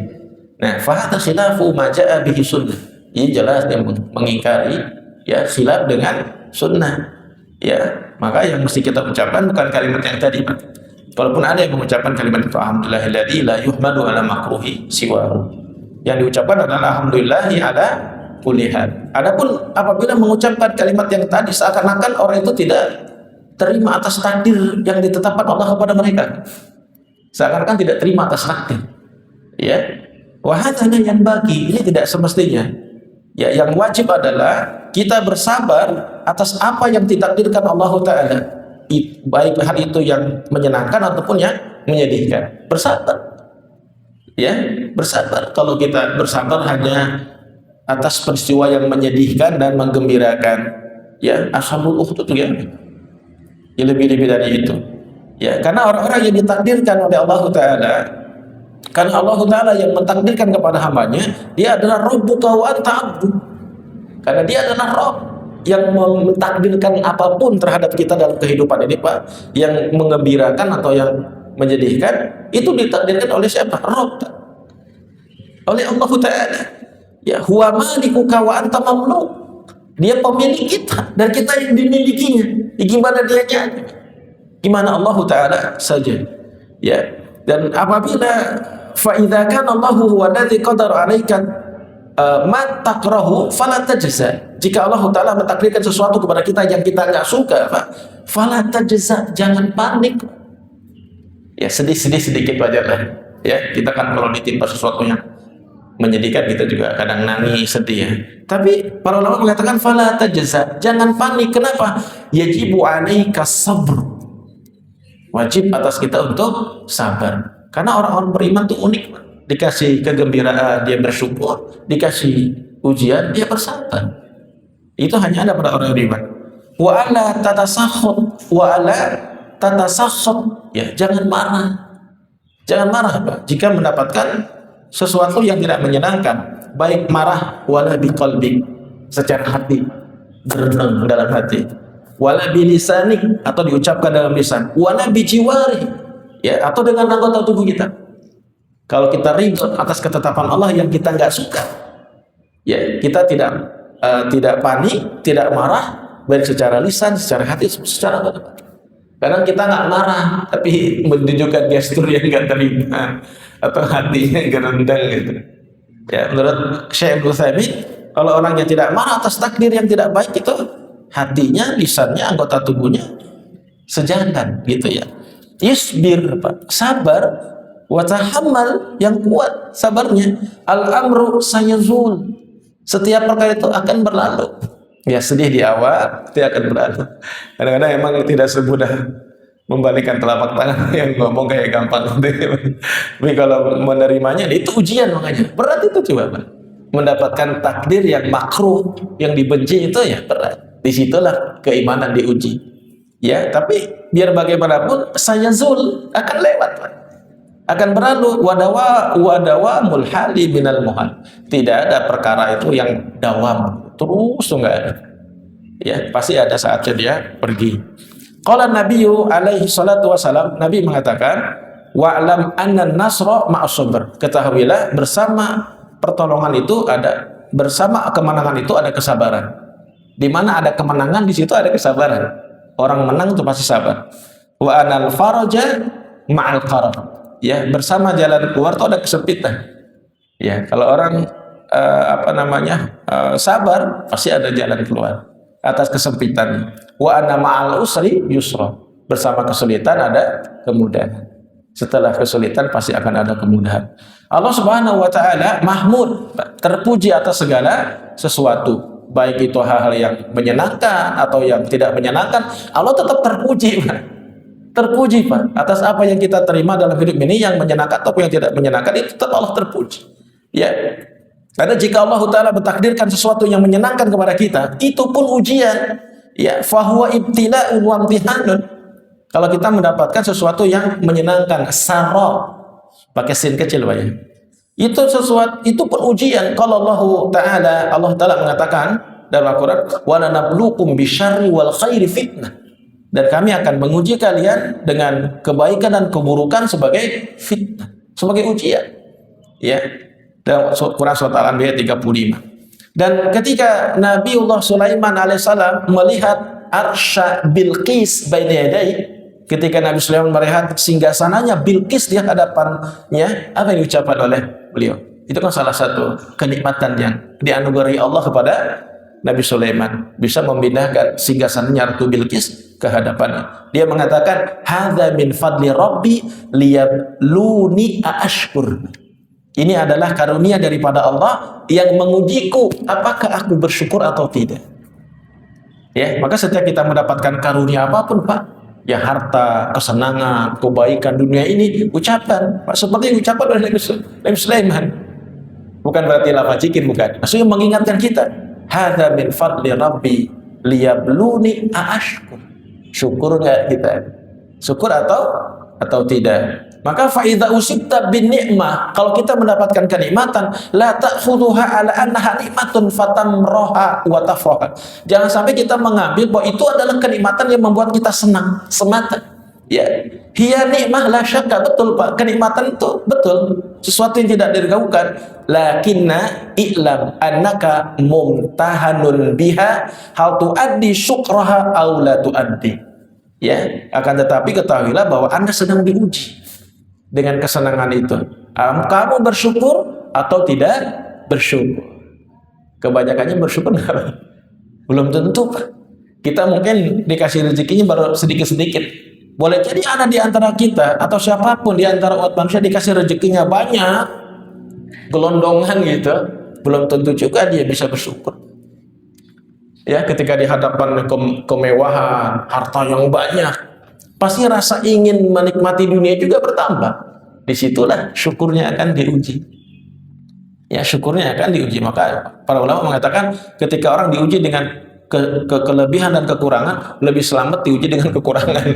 Nah, fahadha khilafu ma ja'a bihi sunnah. Ini jelas yang mengingkari, ya, khilaf dengan sunnah. Ya, maka yang mesti kita ucapkan bukan kalimat yang tadi, Pak. Walaupun ada yang mengucapkan kalimat itu, alhamdulillahilladzi la yuhmadu ala makruhi siwahu. Yang diucapkan adalah alhamdulillahi ala kulli hal. Adapun apabila mengucapkan kalimat yang tadi, seakan-akan orang itu tidak terima atas takdir yang ditetapkan Allah kepada mereka. Seakan-akan tidak terima atas takdir. Ya. Wa hadzal yang bagi, ini tidak semestinya. Ya, yang wajib adalah kita bersabar atas apa yang ditakdirkan Allah Ta'ala. Baik hal itu yang menyenangkan ataupun yang menyedihkan. Bersabar. Ya, bersabar. Kalau kita bersabar hanya atas peristiwa yang menyedihkan dan menggembirakan, ya, ashabul ukhdud, ya, lebih-lebih dari itu. Ya, karena orang-orang yang ditakdirkan oleh Allah Ta'ala, karena Allah Ta'ala yang mentakdirkan kepada hambanya, dia adalah Rabbuka wa anta abdu. Karena dia adalah Rabb yang mentakdirkan apapun terhadap kita dalam kehidupan ini, Pak, yang mengembirakan atau yang menyedihkan, itu ditakdirkan oleh siapa? Rabb, oleh Allah Ta'ala. Ya, huwa malikuka wa anta mamluk. Dia pemilik kita dan kita yang dimilikinya. Gimana dia nyata? Gimana Allah Ta'ala saja. Ya. Dan apabila fa'idha kan Allahu huwa alladhi qadara 'alaika ma takrahu fala tajza. Jika Allah Ta'ala mentakdirkan sesuatu kepada kita yang kita nggak suka, Pak, fala tajza, jangan panik. Ya, sedih-sedih sedikit wajar lah. Ya, kita kan kalau ditimpa sesuatu yang menyedihkan, kita juga kadang nangis, sedih, ya. Tapi para ulama mengatakan fala tajza, jangan panik. Kenapa? Yajibu 'alaika sabr. Wajib atas kita untuk sabar. Karena orang-orang beriman itu unik. Dikasih kegembiraan, dia bersyukur. Dikasih ujian, dia bersabar. Itu hanya ada pada orang beriman. Wa ala tatasakhut, wa ala tatasakhut. Ya, jangan marah. Jangan marah, Pak, jika mendapatkan sesuatu yang tidak menyenangkan, baik marah wala biqalbi, secara hati, berenang dalam hati. wala bilisanik, atau diucapkan dalam lisan, wala bijiwari, ya, atau dengan anggota tubuh kita. Kalau kita ridho atas ketetapan Allah yang kita nggak suka, ya kita tidak panik, tidak marah, baik secara lisan, secara hati, secara anggota. Kadang kita nggak marah, tapi menunjukkan gestur yang nggak terima atau hatinya gerendang gitu. Ya, menurut Syekh Ibnu Utsaimin, kalau orang yang tidak marah atas takdir yang tidak baik itu hatinya, lisannya, anggota tubuhnya sejalan gitu ya. Isbir, Pak, sabar, wa tahammal, yang kuat sabarnya. Al-amru sayazul, setiap perkara itu akan berlalu. Ya, sedih di awal, dia akan berlalu. Kadang-kadang emang tidak semudah membalikkan telapak tangan yang ngomong kayak gampang. Tapi kalau menerimanya itu ujian, makanya berat itu coba, Pak. Mendapatkan takdir yang makruh, yang dibenci itu ya berat. Disitulah keimanan diuji. Ya, tapi biar bagaimanapun sayazul, akan lewat, Pak. Akan berlalu. Wadawa mulhali minal muhal. Tidak ada perkara itu yang dawam terus, enggak ada. Ya, pasti ada saatnya dia pergi. Qala Nabiyyu alaihi salatu wasalam, Nabi mengatakan, wa'lam anna nasra ma'as sabr. Ketahuilah bersama pertolongan itu ada, bersama kemenangan itu ada kesabaran. Di mana ada kemenangan, di situ ada kesabaran. Orang menang itu pasti sabar. Wa anal faraja ma'al qarab. Ya, bersama jalan keluar itu ada kesempitan. Ya, kalau orang sabar, pasti ada jalan keluar atas kesempitan. Wa anna ma'al usri yusra. Bersama kesulitan ada kemudahan. Setelah kesulitan pasti akan ada kemudahan. Allah Subhanahu wa taala mahmud, terpuji atas segala sesuatu. Baik itu hal-hal yang menyenangkan atau yang tidak menyenangkan, Allah tetap terpuji, Pak. Terpuji, Pak, atas apa yang kita terima dalam hidup ini, yang menyenangkan ataupun yang tidak menyenangkan, itu tetap Allah terpuji. Ya. Karena jika Allah Ta'ala mentakdirkan sesuatu yang menyenangkan kepada kita, itu pun ujian. Ya, fahuwa ibtila'un wa imtihanun. Kalau kita mendapatkan sesuatu yang menyenangkan, sarra, pakai sin kecil, Pak, ya. Itu sesuatu, itu pun ujian. Kalau Allah Ta'ala mengatakan dalam Al-Quran, wa lanabluukum bisyarri wal khairi fitnah. Dan kami akan menguji kalian dengan kebaikan dan keburukan sebagai fitnah, sebagai ujian. Ya. Dalam Quran Surat Al-Anbiya 35. Dan ketika Nabiullah Sulaiman alaihissalam melihat arsya Bilqis baina yadai, ketika Nabi Sulaiman melihat singgasananya Bilqis di hadapannya, apa yang diucapkan oleh beliau? Itu kan salah satu kenikmatan yang dianugerahi Allah kepada Nabi Sulaiman, bisa memindahkan singgasananya Ratu Bilqis ke hadapannya. Dia mengatakan, hadza min fadli rabbi liyabluni aashkur. Ini adalah karunia daripada Allah yang mengujiku apakah aku bersyukur atau tidak. Ya, maka setiap kita mendapatkan karunia apapun, Pak, ya harta, kesenangan, kebaikan dunia ini, ucapan, Pak, seperti ucapan oleh Nabi Sulaiman. Bukan berarti lafaz zikir, bukan. Maksudnya mengingatkan kita, hadza min fadli rabbi liyabluni aashkur. Syukur enggak kita? Syukur atau tidak? Maka faidza usibta bin ni'mah, kalau kita mendapatkan kenikmatan, la ta'khudhuha ala annaha nikmatun fatamroha wa tafroha. Jangan sampai kita mengambil bahwa itu adalah kenikmatan yang membuat kita senang semata. Ya, hiya nikmah la syakka, betul, Pak. Kenikmatan itu betul, sesuatu yang tidak diragukan. Lakinna i'lam annaka mumtahanun biha hal tuaddi syukraha aw la tuaddi. Ya, akan tetapi ketahuilah bahwa Anda sedang diuji dengan kesenangan itu. Kamu bersyukur atau tidak bersyukur? Kebanyakannya bersyukur enggak? Belum tentu, Pak. Kita mungkin dikasih rezekinya baru sedikit-sedikit. Boleh jadi ada di antara kita atau siapapun di antara umat manusia dikasih rezekinya banyak, gelondongan gitu, belum tentu juga dia bisa bersyukur. Ya, ketika di hadapan kemewahan, harta yang banyak, pasti rasa ingin menikmati dunia juga bertambah. Disitulah syukurnya akan diuji. Ya, syukurnya akan diuji. Maka para ulama mengatakan ketika orang diuji dengan kelebihan dan kekurangan, lebih selamat diuji dengan kekurangan.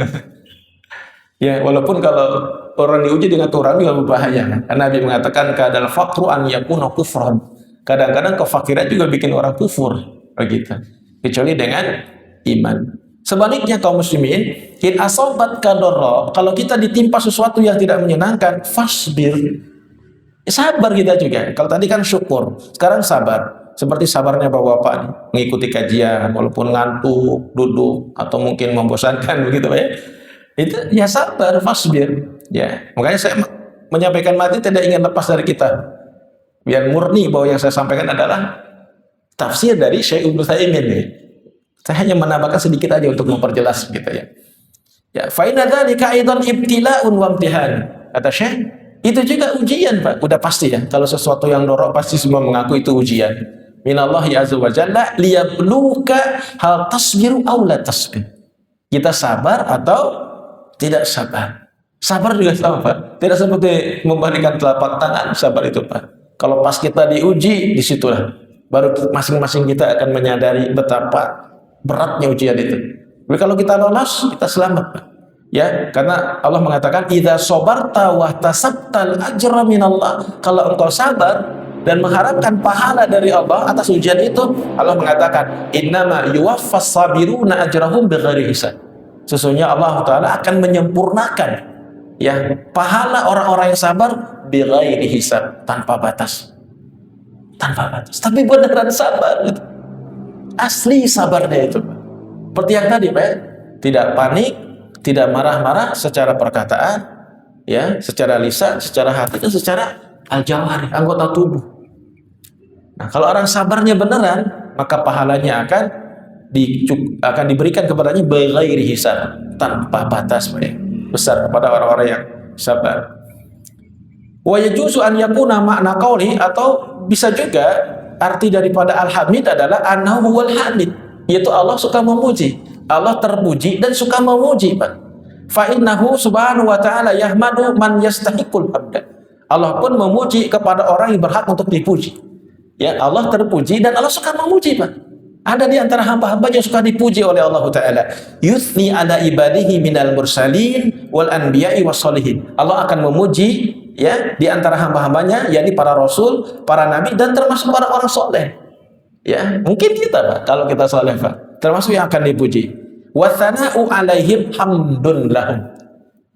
Ya, walaupun kalau orang diuji dengan kekurangan juga berbahaya. Karena Nabi mengatakan kadal faqru an yakuna kufran. Kadang-kadang kefakiran juga bikin orang kufur, begitu. Kecuali dengan iman. Sebaliknya kaum muslimin, in asobat kadorro, kalau kita ditimpa sesuatu yang tidak menyenangkan, fasbir, sabar kita juga. Kalau tadi kan syukur, sekarang sabar. Seperti sabarnya bapak-bapak mengikuti kajian, walaupun ngantuk, duduk, atau mungkin membosankan begitu ya. Itu ya sabar, fasbir. Ya, makanya saya menyampaikan mati tidak ingin lepas dari kita. Biar murni bahwa yang saya sampaikan adalah tafsir dari Syekh Ibnu Utsaimin. Saya hanya menambahkan sedikit aja untuk memperjelas gitu ya. Ya, fa inna dzalika aidan ibtila'un wa imtihan. Kata Syekh, itu juga ujian, Pak. Udah pasti ya. Kalau sesuatu yang dorok pasti semua mengaku itu ujian. Minallahi azza wa jalla liyabluka hal tasbiru aw la tasbir. Kita sabar atau tidak sabar. Sabar juga sama, Pak. Tidak seperti membalikan telapak tangan, sabar itu, Pak. Kalau pas kita diuji, disitulah baru masing-masing kita akan menyadari betapa beratnya ujian itu. Tapi kalau kita lolos, kita selamat, Pak. Ya, karena Allah mengatakan idza sabarta wa tasabtal ajra minallah. Kalau engkau sabar dan mengharapkan pahala dari Allah atas ujian itu, Allah mengatakan innama yuwaffas sabiruna ajrahum bighairi hisab. Sesungguhnya Allah Ta'ala akan menyempurnakan ya pahala orang-orang yang sabar bighairi hisab, tanpa batas. Tanpa batas. Tapi beneran sabar gitu. Asli sabarnya itu, Pak. Seperti yang tadi, Pak. Tidak panik, tidak marah-marah secara perkataan, ya, secara lisan, secara hati, dan secara al-jawari, anggota tubuh. Nah, kalau orang sabarnya beneran, maka pahalanya akan diberikan kepadanya bighairi hisab, tanpa batas, Pak. Besar kepada orang-orang yang sabar. Wa yajuzu an yakuna makna qauli, atau bisa juga arti daripada al-hamid adalah annahu wal hamid, yaitu Allah suka memuji. Allah terpuji dan suka memuji, Pak. Fa innahu subhanahu wa ta'ala yahmadu man yastahiqul hamd. Allah pun memuji kepada orang yang berhak untuk dipuji. Ya, Allah terpuji dan Allah suka memuji, Pak. Ada di antara hamba-hamba yang suka dipuji oleh Allah Ta'ala. Yuthni ala ibadihi minal mursalin wal anbiya'i was solihin. Allah akan memuji ya di antara hamba-hambanya, yakni para rasul, para nabi, dan termasuk para orang soleh. Ya, mungkin kita, Pak, kalau kita soleh, Pak, termasuk yang akan dipuji. Wa tsana'u alaihim hamdun lahum.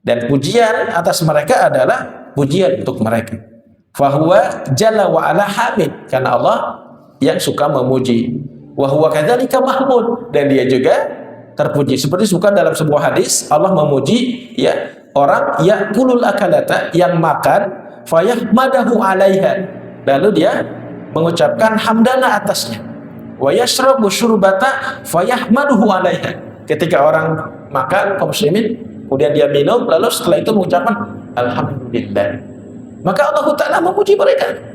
Dan pujian atas mereka adalah pujian untuk mereka. Fahuwa jalla wa ala hamid, karena Allah yang suka memuji. Wa huwa kadzalika mahmud, dan dia juga terpuji. Seperti disebutkan dalam sebuah hadis, Allah memuji ya orang yakulul akalata, yang makan, fayahmadahu alaiha, lalu dia mengucapkan hamdalah atasnya. Wa yashrabu syurbata fayahmaduhu alaiha. Ketika orang makan, kaum muslimin, kemudian dia minum, lalu setelah itu mengucapkan alhamdulillah, maka Allah Ta'ala memuji mereka.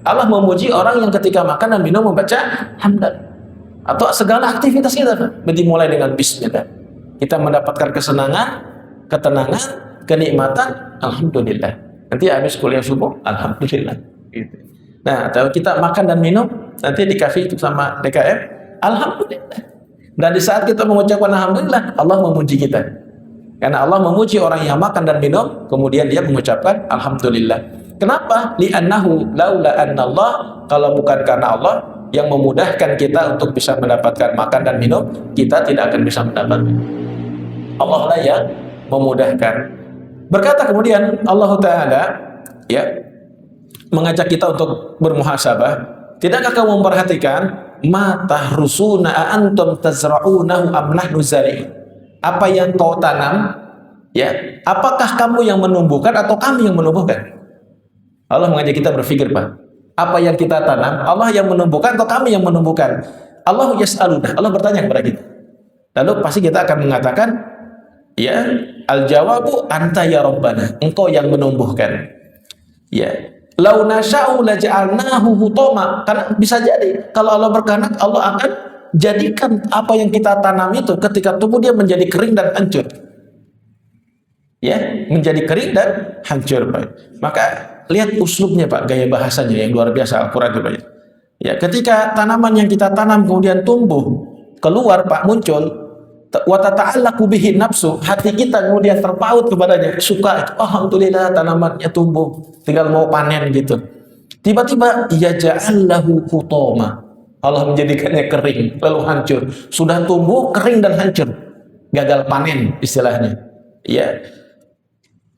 Allah memuji orang yang ketika makan dan minum membaca hamdan. Atau segala aktivitas kita, dimulai dengan bismillah, kita mendapatkan kesenangan, ketenangan, kenikmatan, alhamdulillah. Nanti habis kuliah subuh, alhamdulillah. Gitu. Nah, kalau kita makan dan minum, nanti di kafe itu sama DKM, alhamdulillah. Dan di saat kita mengucapkan alhamdulillah, Allah memuji kita. Karena Allah memuji orang yang makan dan minum, kemudian dia mengucapkan alhamdulillah. Kenapa? Li'annahu laula annallah, kalau bukan karena Allah yang memudahkan kita untuk bisa mendapatkan makan dan minum, kita tidak akan bisa mendapatkan. Allah lah yang memudahkan. Berkata kemudian Allah Ta'ala ya mengajak kita untuk bermuhasabah. Tidakkah kamu memperhatikan ma tahrusuna antum tazra'unahu am nahnu zari'un? Apa yang kau tanam ya, apakah kamu yang menumbuhkan atau kami yang menumbuhkan? Allah mengajak kita berpikir, Pak. Apa yang kita tanam, Allah yang menumbuhkan atau kami yang menumbuhkan? Allah yas'aluna, Allah bertanya kepada kita. Lalu pasti kita akan mengatakan, ya, al-jawabu anta ya Rabbana, engkau yang menumbuhkan. Ya, lau nasya'u laja'alnahu hutama, karena bisa jadi kalau Allah berkehendak, Allah akan jadikan apa yang kita tanam itu ketika tumbuh dia menjadi kering dan hancur. Ya, menjadi kering dan hancur, Pak. Maka lihat uslubnya, Pak, gaya bahasanya yang luar biasa Al-Quran, Pak. Ya, ketika tanaman yang kita tanam kemudian tumbuh, keluar, Pak, muncul, wa tata'allaqu bihi nafsu, hati kita kemudian terpaut kepadanya, suka itu, alhamdulillah tanamannya tumbuh, tinggal mau panen gitu. Tiba-tiba ya ja'allahu hutama. Allah menjadikannya kering lalu hancur. Sudah tumbuh kering dan hancur, gagal panen istilahnya. Ya,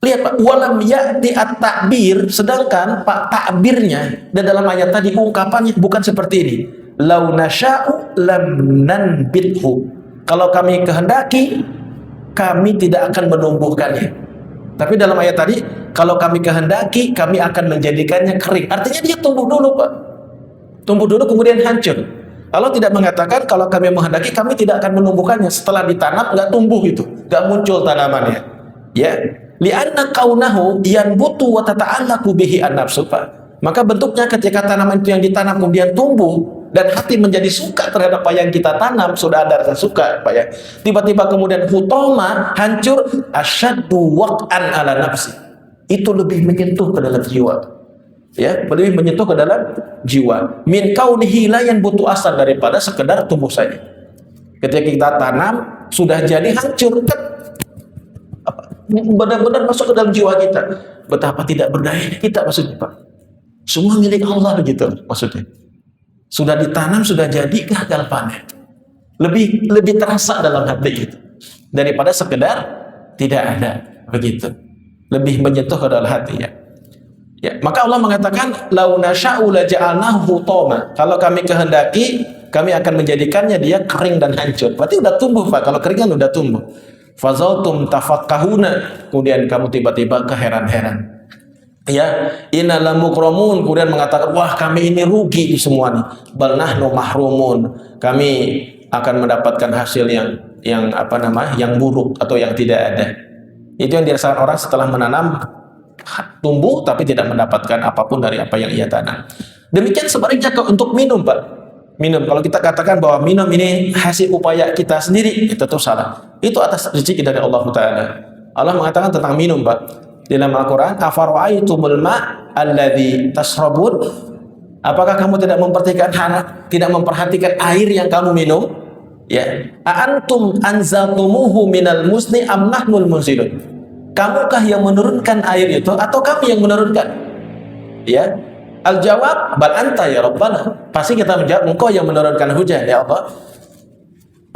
lihat Pak, walam ya'ti at-ta'bir, sedangkan Pak takbirnya dan dalam ayat tadi ungkapannya bukan seperti ini. Lau nasya'u lam nanbithu. Kalau kami kehendaki, kami tidak akan menumbuhkannya. Tapi dalam ayat tadi, kalau kami kehendaki, kami akan menjadikannya kering. Artinya dia tumbuh dulu, Pak. Tumbuh dulu kemudian hancur. Allah tidak mengatakan kalau kami menghendaki, kami tidak akan menumbuhkannya. Setelah ditanam nggak tumbuh itu, nggak muncul tanamannya. Ya, li'anna kaunahu yanbutu wa tata'allaqu bihi an-nafsu. Maka bentuknya ketika tanaman itu yang ditanam kemudian tumbuh dan hati menjadi suka terhadap apa yang kita tanam, sudah ada rasa suka, Pak ya. Tiba-tiba kemudian hutoma, hancur, asyaddu waq'an ala nafsi. Itu lebih menyentuh ke dalam jiwa. Ya, lebih menyentuh ke dalam jiwa. Min kaunihi la yanbutu asal, daripada sekedar tumbuh saja. Ketika kita tanam sudah jadi hancur, benar-benar masuk ke dalam jiwa kita. Betapa tidak berdayanya kita maksudnya, Pak. Semua milik Allah begitu maksudnya. Sudah ditanam, sudah jadi, gagal panen. Lebih terasa dalam hati itu daripada sekedar tidak ada begitu. Lebih menyentuh ke dalam hati ya. Ya, maka Allah mengatakan lau nasya'u la ja'alnahu hutama. Kalau kami kehendaki, kami akan menjadikannya dia kering dan hancur. Berarti udah tumbuh, Pak. Kalau kering kan udah tumbuh. Fazaltum tafakkahuna, kemudian kamu tiba-tiba keheran-heran. Ya, innal mukramun, kemudian mengatakan, wah kami ini rugi di semua nih. Bal nahnu mahrumun. Kami akan mendapatkan hasil yang apa namanya? Yang buruk atau yang tidak ada. Itu yang dirasakan orang setelah menanam, tumbuh tapi tidak mendapatkan apapun dari apa yang ia tanam. Demikian sebaliknya untuk minum, Pak. Minum, kalau kita katakan bahwa minum ini hasil upaya kita sendiri, itu tuh salah. Itu atas rezeki dari Allah Ta'ala. Allah mengatakan tentang minum, Pak. Di dalam Al-Quran, afara'aitumul ma' alladhi tasrabun. Apakah kamu tidak memperhatikan air yang kamu minum? Ya, a'antum anzaltumuhu minal musni am nahnul munzilun. Kamukah yang menurunkan air itu atau kami yang menurunkan? Ya, al-jawab bal anta ya Rabbana. Pasti kita menjawab, engkau yang menurunkan hujan ya Allah.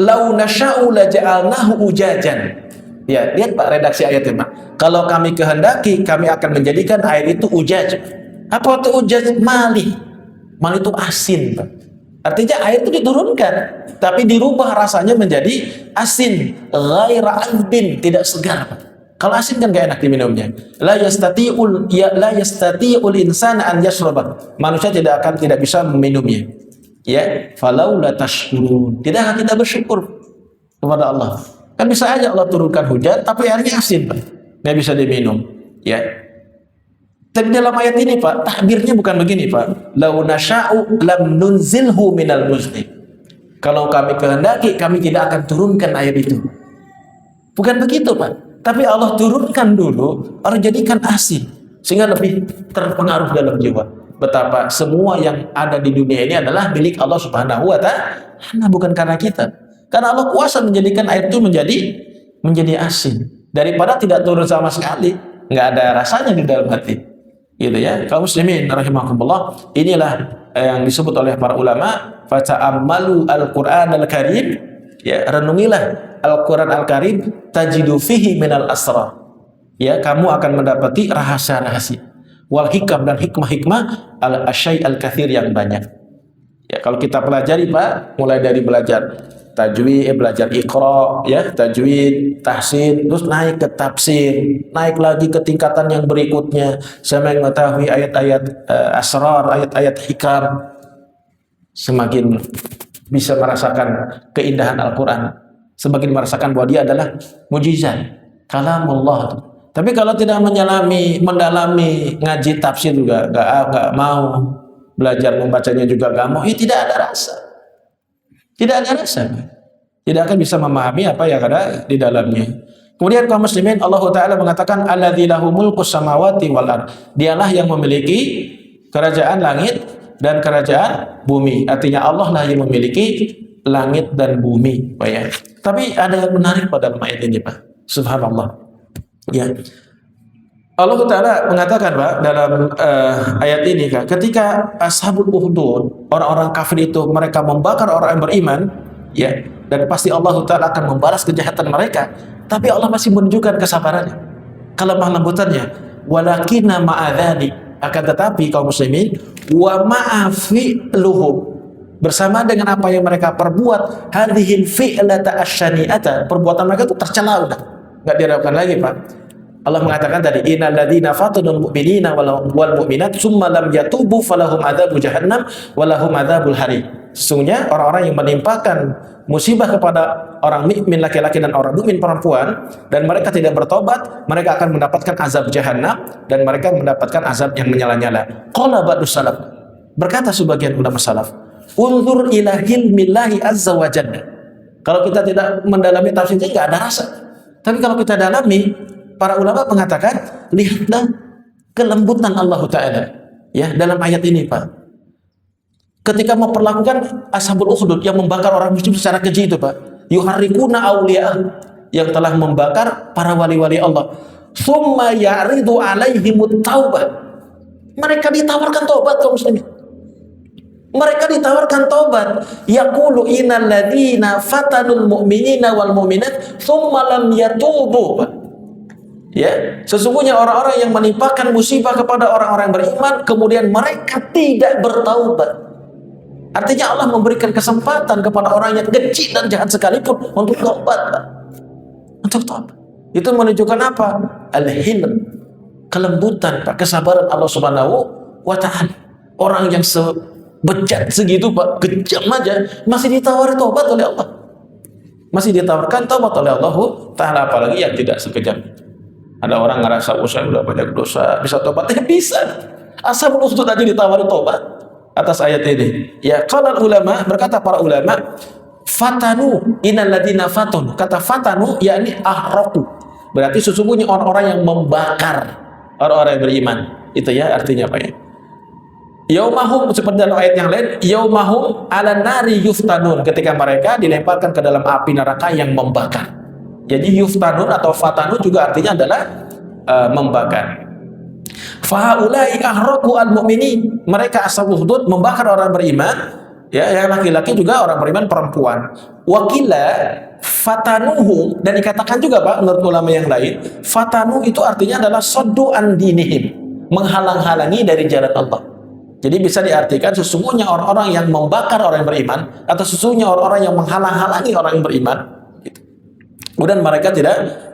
Lau nasya'u la ja'alnahu ujajan. Ya, lihat Pak redaksi ayatnya, Pak. Kalau kami kehendaki, kami akan menjadikan air itu ujaj. Apa itu ujaj? Mali. Mali itu asin, Pak. Artinya air itu diturunkan, tapi dirubah rasanya menjadi asin, ghaira azbin, tidak segar, Pak. Kalau asin kan gak enak diminumnya. La yastati'ul insana an yashraba. Manusia tidak bisa meminumnya. Ya, falaula tashkurun. Tidakkah kita bersyukur kepada Allah? Kan bisa aja Allah turunkan hujan, tapi airnya asin, Pak. Nggak bisa diminum. Ya. Tapi dalam ayat ini, Pak, takbirnya bukan begini, Pak. Lau nasya'u lam nunzilhu minal muzni. Kalau kami kehendaki, kami tidak akan turunkan air itu. Bukan begitu, Pak. Tapi Allah turunkan dulu, Allah jadikan asin. Sehingga lebih terpengaruh dalam jiwa. Betapa semua yang ada di dunia ini adalah milik Allah Subhanahu wa Ta'ala, bukan karena kita. Karena Allah kuasa menjadikan air itu menjadi asin daripada tidak turun sama sekali, nggak ada rasanya di dalam hati, gitu ya. Kaum muslimin rahimakumullah, inilah yang disebut oleh para ulama, fata'ammalu al-Qur'an al-Karim, ya, renungilah Al-Qur'an al-Karim, tajidu fihi minal asrar, ya, kamu akan mendapati rahasia-rahasia, wal hikam, dan hikmah-hikmah, al-asyai al-kathir, yang banyak. Ya, kalau kita pelajari, Pak, mulai dari belajar tajwid, belajar iqra, ya, tajwid, tahsin, terus naik ke tafsir, naik lagi ke tingkatan yang berikutnya sampai mengetahui ayat-ayat asrar, ayat-ayat hikam, semakin bisa merasakan keindahan Al-Quran, semakin merasakan bahwa dia adalah mujizat, kalamullah. Tapi kalau tidak mendalami ngaji tafsir juga gak mau, belajar membacanya juga gak mau, ya tidak ada rasa. Tidak ada rasa, tidak akan bisa memahami apa yang ada di dalamnya. Kemudian kaum muslimin, Allah Ta'ala mengatakan alladzi lahu mulkus samawati wal ard. Dialah yang memiliki kerajaan langit dan kerajaan bumi. Artinya Allah lah yang memiliki langit dan bumi, Pak ya. Tapi ada yang menarik pada ayat ini, Pak. Subhanallah. Ya. Allah Ta'ala mengatakan Pak dalam ayat ini Kak, ketika Ashabul Ukhdud, orang-orang kafir itu mereka membakar orang yang beriman, ya, dan pasti Allah Ta'ala akan membalas kejahatan mereka, tapi Allah masih menunjukkan kesabarannya, kelemah lembutannya. Walakinna ma'adzalik, akan tetapi kaum muslimin, wa ma'afi'luhum, bersama dengan apa yang mereka perbuat, hadhil fi'lata asyani'ata, perbuatan mereka itu tercela, udah nggak diragukan lagi Pak. Allah mengatakan tadi, innal ladzina fatanul mu'minina wal mu'minat tsumma lam yatubu falahum adzabu jahannam walahum adzabul hari. Sesungguhnya orang-orang yang menimpakan musibah kepada orang mukmin laki-laki dan orang mukmin perempuan dan mereka tidak bertobat, mereka akan mendapatkan azab jahannam dan mereka mendapatkan azab yang menyala-nyala. Qala ba'dus salaf, berkata sebagian ulama salaf, unzur ila hilmillahi azza wa jalla. Kalau kita tidak mendalami tafsirnya nggak ada rasa. Tapi kalau kita dalami, para ulama mengatakan, lihatlah kelembutan Allah Ta'ala ya dalam ayat ini Pak. Ketika memperlakukan Ashabul Ukhdud yang membakar orang muslim secara keji itu Pak, yuharrikuna awliya, yang telah membakar para wali-wali Allah. Tsumma ya'ridu alaihimut taubah, mereka ditawarkan tobat kaum muslimin. Mereka ditawarkan tobat. Yaqulu innal ladzina fatanul mu'minina wal mu'minat tsumma lam yatubu. Ya, sesungguhnya orang-orang yang menimpakan musibah kepada orang-orang beriman kemudian mereka tidak bertaubat. Artinya Allah memberikan kesempatan kepada orang yang kecil dan jahat sekalipun untuk taubat. Untuk taubat. Itu menunjukkan apa? Al-hilm, kelembutan, kesabaran Allah Subhanahu wa Ta'ala. Orang yang sebejat segitu Pak, kejam aja masih ditawari taubat oleh Allah. Masih ditawarkan taubat oleh Allah Ta'ala, apalagi yang tidak sekejam. Ada orang ngerasa saya udah banyak dosa, bisa tobat? Bisa. Ashabul Ukhdud aja ditawari tobat atas ayat ini. Ya, qala ulama, berkata para ulama, fatanu innal ladzina fatun. Kata fatanu yakni ahraku. Berarti sesungguhnya orang-orang yang membakar orang-orang yang beriman. Itu ya artinya apa ya? Yaumahum, seperti dalam ayat yang lain, yaumahum 'alan nari yuftanun, ketika mereka dilemparkan ke dalam api neraka yang membakar. Jadi yuftanun atau fatanu juga artinya adalah membakar. Fahaulai ahraku al-mu'minin, mereka Ashabul Ukhdud membakar orang beriman, ya, yang laki-laki juga orang beriman perempuan. Wakila fatanuhum, dan dikatakan juga Pak menurut ulama yang lain, fatanu itu artinya adalah saddu an dinihim, menghalang-halangi dari jalan Allah. Jadi bisa diartikan sesungguhnya orang-orang yang membakar orang yang beriman, atau sesungguhnya orang-orang yang menghalang-halangi orang yang beriman, kemudian mereka tidak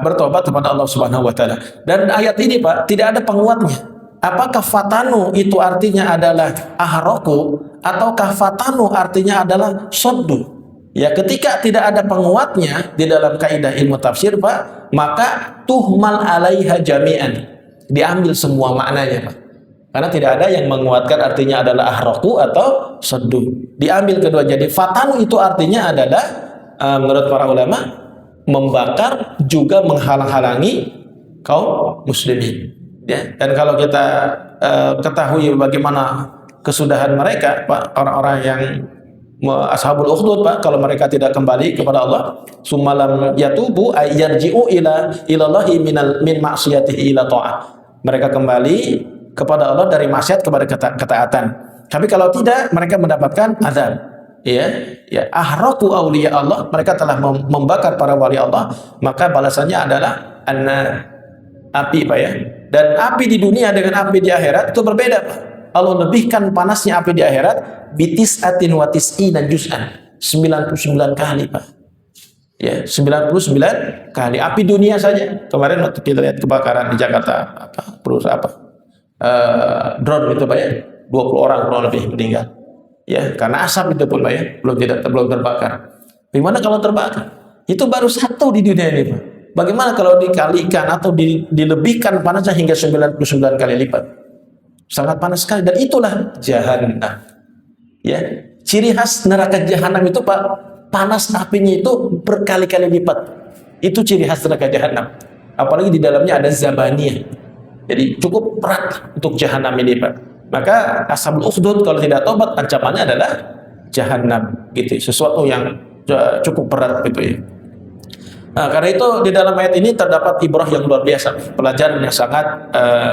bertobat kepada Allah Subhanahu wa Ta'ala. Dan ayat ini Pak tidak ada penguatnya. Apakah fatanu itu artinya adalah ahraku, ataukah fatanu artinya adalah saddu? Ya, ketika tidak ada penguatnya di dalam kaidah ilmu tafsir Pak, maka tuhmal alaiha jami'an, diambil semua maknanya Pak. Karena tidak ada yang menguatkan artinya adalah ahraku atau saddu. Diambil kedua. Jadi fatanu itu artinya adalah menurut para ulama membakar juga menghalang-halangi kaum muslimin. Ya, dan kalau kita ketahui bagaimana kesudahan mereka Pak, orang-orang yang Ashabul Ukhdud Pak, kalau mereka tidak kembali kepada Allah, summalam yatubu ayyarji'u ila ilallahi min ma'siyatihi ila ta'ah. Mereka kembali kepada Allah dari maksiat kepada ketaatan. Tapi kalau tidak, mereka mendapatkan azab. Ya, ya, ahraku auliya Allah, mereka telah membakar para wali Allah, maka balasannya adalah api Pak ya. Dan api di dunia dengan api di akhirat itu berbeda Pak. Allah lebihkan panasnya api di akhirat bitis'atin wa tis'ina juz'an, 99 kali Pak. Ya, 99 kali. Api dunia saja. Kemarin waktu kita lihat kebakaran di Jakarta, perusahaan drone itu Pak ya, 20 orang kurang lebih meninggal. Ya, karena asap itu pun Pak ya, belum terbakar. Bagaimana kalau terbakar? Itu baru satu di dunia ini Pak. Bagaimana kalau dikalikan atau dilebihkan panasnya hingga 99 kali lipat? Sangat panas sekali, dan itulah jahanam. Ya, ciri khas neraka jahanam itu Pak, panas apinya itu berkali-kali lipat. Itu ciri khas neraka jahanam. Apalagi di dalamnya ada zabaniyah. Jadi cukup berat untuk jahanam ini Pak. Maka Ashabul Ukhdud kalau tidak tobat ancamannya adalah jahanam gitu. Sesuatu yang cukup berat gitu ya. Nah, karena itu di dalam ayat ini terdapat ibrah yang luar biasa, pelajaran yang sangat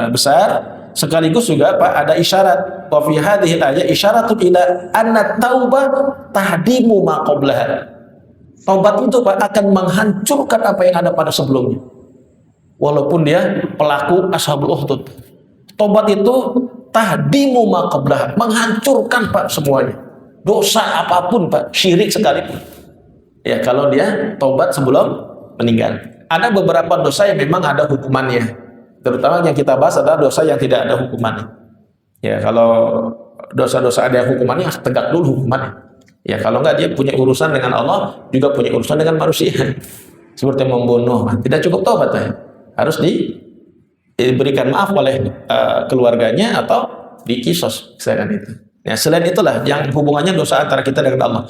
besar. Sekaligus juga Pak ada isyarat. Wa fi hadhihi ayat isyaratun ila anna taubah tahdimu ma qablaha. Taubat itu Pak akan menghancurkan apa yang ada pada sebelumnya. Walaupun dia pelaku ashabul ukhdud. Taubat itu tahdimu ma qablaha, menghancurkan Pak semuanya. Dosa apapun Pak, syirik sekalipun. Ya, kalau dia taubat sebelum meninggal. Ada beberapa dosa yang memang ada hukumannya. Terutama yang kita bahas adalah dosa yang tidak ada hukumannya. Ya, kalau dosa-dosa ada hukumannya, tegak dulu hukumannya. Ya, kalau enggak dia punya urusan dengan Allah, juga punya urusan dengan manusia. Seperti membunuh, tidak cukup taubat ya. Harus diberikan maaf oleh keluarganya atau dikisos, misalkan itu. Ya, selain itulah yang hubungannya dosa antara kita dengan Allah.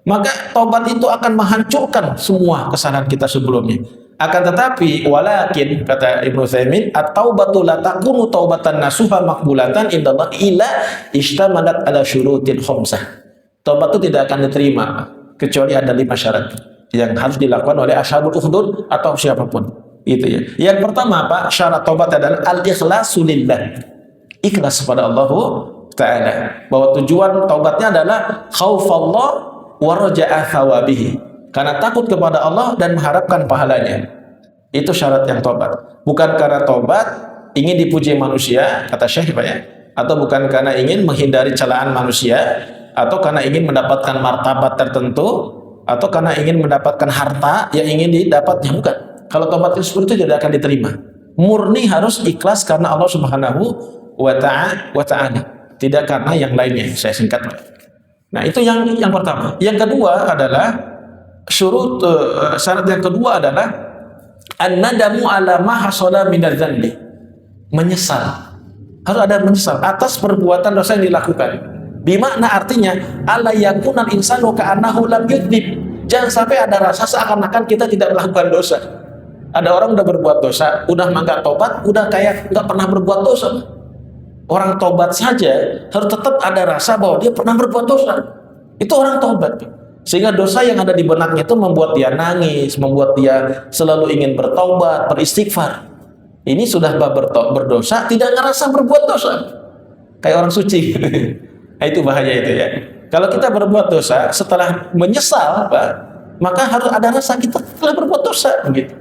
Maka taubat itu akan menghancurkan semua kesalahan kita sebelumnya. Akan tetapi walakin kata Ibnu Utsaimin at-taubatu la takunu taubatan nasuha maqbulatan indallah illa ishtamalat ala syurutin khamsah. Taubat itu tidak akan diterima kecuali ada 5 syarat yang harus dilakukan oleh ashabul ukhdud atau siapapun. Itu ya. Yang pertama Pak, syarat taubat adalah al-ikhlasu lillah. Ikhlas kepada Allah Ta'ala. Bahwa tujuan taubatnya adalah khaufallah wa raja'a thawabihi, karena takut kepada Allah dan mengharapkan pahalanya. Itu syarat yang tobat. Bukan karena tobat ingin dipuji manusia, kata Syekh Pak ya, atau bukan karena ingin menghindari celaan manusia, atau karena ingin mendapatkan martabat tertentu, atau karena ingin mendapatkan harta yang ingin didapatnya. Bukan. Kalau tobat itu seperti itu tidak akan diterima. Murni harus ikhlas karena Allah Subhanahu wa ta'ala, tidak karena yang lainnya. Saya singkat Pak. Nah, itu yang pertama. Yang kedua adalah syarat yang kedua adalah an-nadamu ala ma hasala minadz dzanbi. Menyesal. Harus ada menyesal atas perbuatan dosa yang dilakukan. Bimakna artinya ala yakunal insanu ka'annahu lam yudnib. Jangan sampai ada rasa seakan-akan kita tidak melakukan dosa. Ada orang udah berbuat dosa, udah mangga tobat, udah kayak nggak pernah berbuat dosa. Orang tobat saja harus tetap ada rasa bahwa dia pernah berbuat dosa. Itu orang tobat. Sehingga dosa yang ada di benaknya itu membuat dia nangis, membuat dia selalu ingin bertobat, beristighfar. Ini sudah berdosa, tidak ngerasa berbuat dosa. Kayak orang suci. Nah, itu bahaya itu ya. Kalau kita berbuat dosa, setelah menyesal, Pak, maka harus ada rasa kita telah berbuat dosa. Gitu.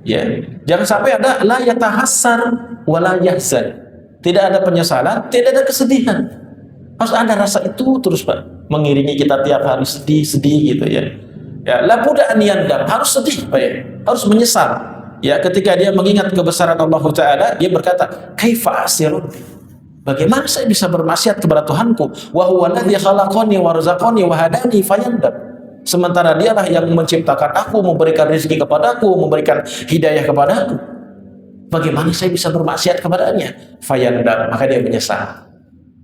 Ya. Jangan sampai ada la yatahassar wa la yahzan. Tidak ada penyesalan, tidak ada kesedihan. Harus ada rasa itu terus Pak, mengiringi kita tiap hari sedih gitu ya. Ya, la budda an yandam, harus sedih Pak ya. Harus menyesal. Ya, ketika dia mengingat kebesaran Allah Ta'ala, dia berkata, "Kaifa asirun?" Bagaimana saya bisa bermaksiat kepada Tuhanku? Wa huwa alladzi khalaqani wa razaqani wa hadani fayandam. Sementara dialah yang menciptakan aku, memberikan rezeki kepadaku, memberikan hidayah kepadaku. Bagaimana saya bisa bermaksiat kepadanya? Fayandam, maka dia menyesal.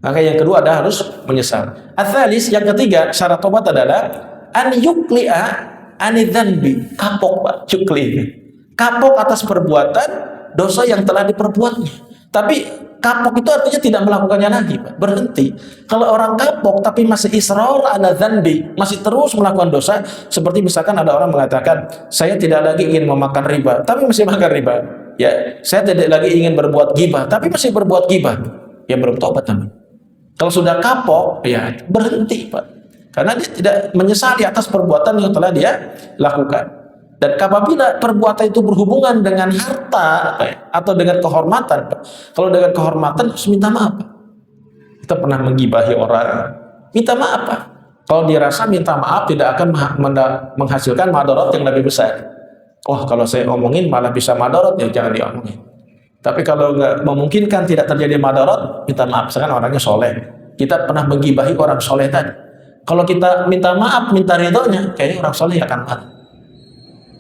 Maka yang kedua ada harus menyesal. Ats-tsalis, yang ketiga syarat tobat adalah an yuqli'a anidzanbi. Kapok Pak, yukli. Kapok atas perbuatan dosa yang telah diperbuatnya. Tapi kapok itu artinya tidak melakukannya lagi Pak, berhenti. Kalau orang kapok tapi masih israr ala dzanbi, masih terus melakukan dosa, seperti misalkan ada orang mengatakan, saya tidak lagi ingin memakan riba, tapi masih makan riba. Ya, saya tidak lagi ingin berbuat ghibah, tapi masih berbuat ghibah. Ya belum tobat namanya. Kalau sudah kapok, ya berhenti Pak. Karena dia tidak menyesali atas perbuatan yang telah dia lakukan. Dan apabila perbuatan itu berhubungan dengan harta atau dengan kehormatan, Pak. Kalau dengan kehormatan harus minta maaf. Kita pernah menggibahi orang, minta maaf Pak. Kalau dirasa minta maaf tidak akan menghasilkan madarat yang lebih besar. Oh, kalau saya omongin malah bisa madarat, ya jangan diomongin. Tapi kalau nggak memungkinkan tidak terjadi madarat, minta maaf. Misalkan orangnya soleh, kita pernah menggibahi orang soleh tadi. Kalau kita minta maaf, minta ridhonya, kayaknya orang soleh akan marah.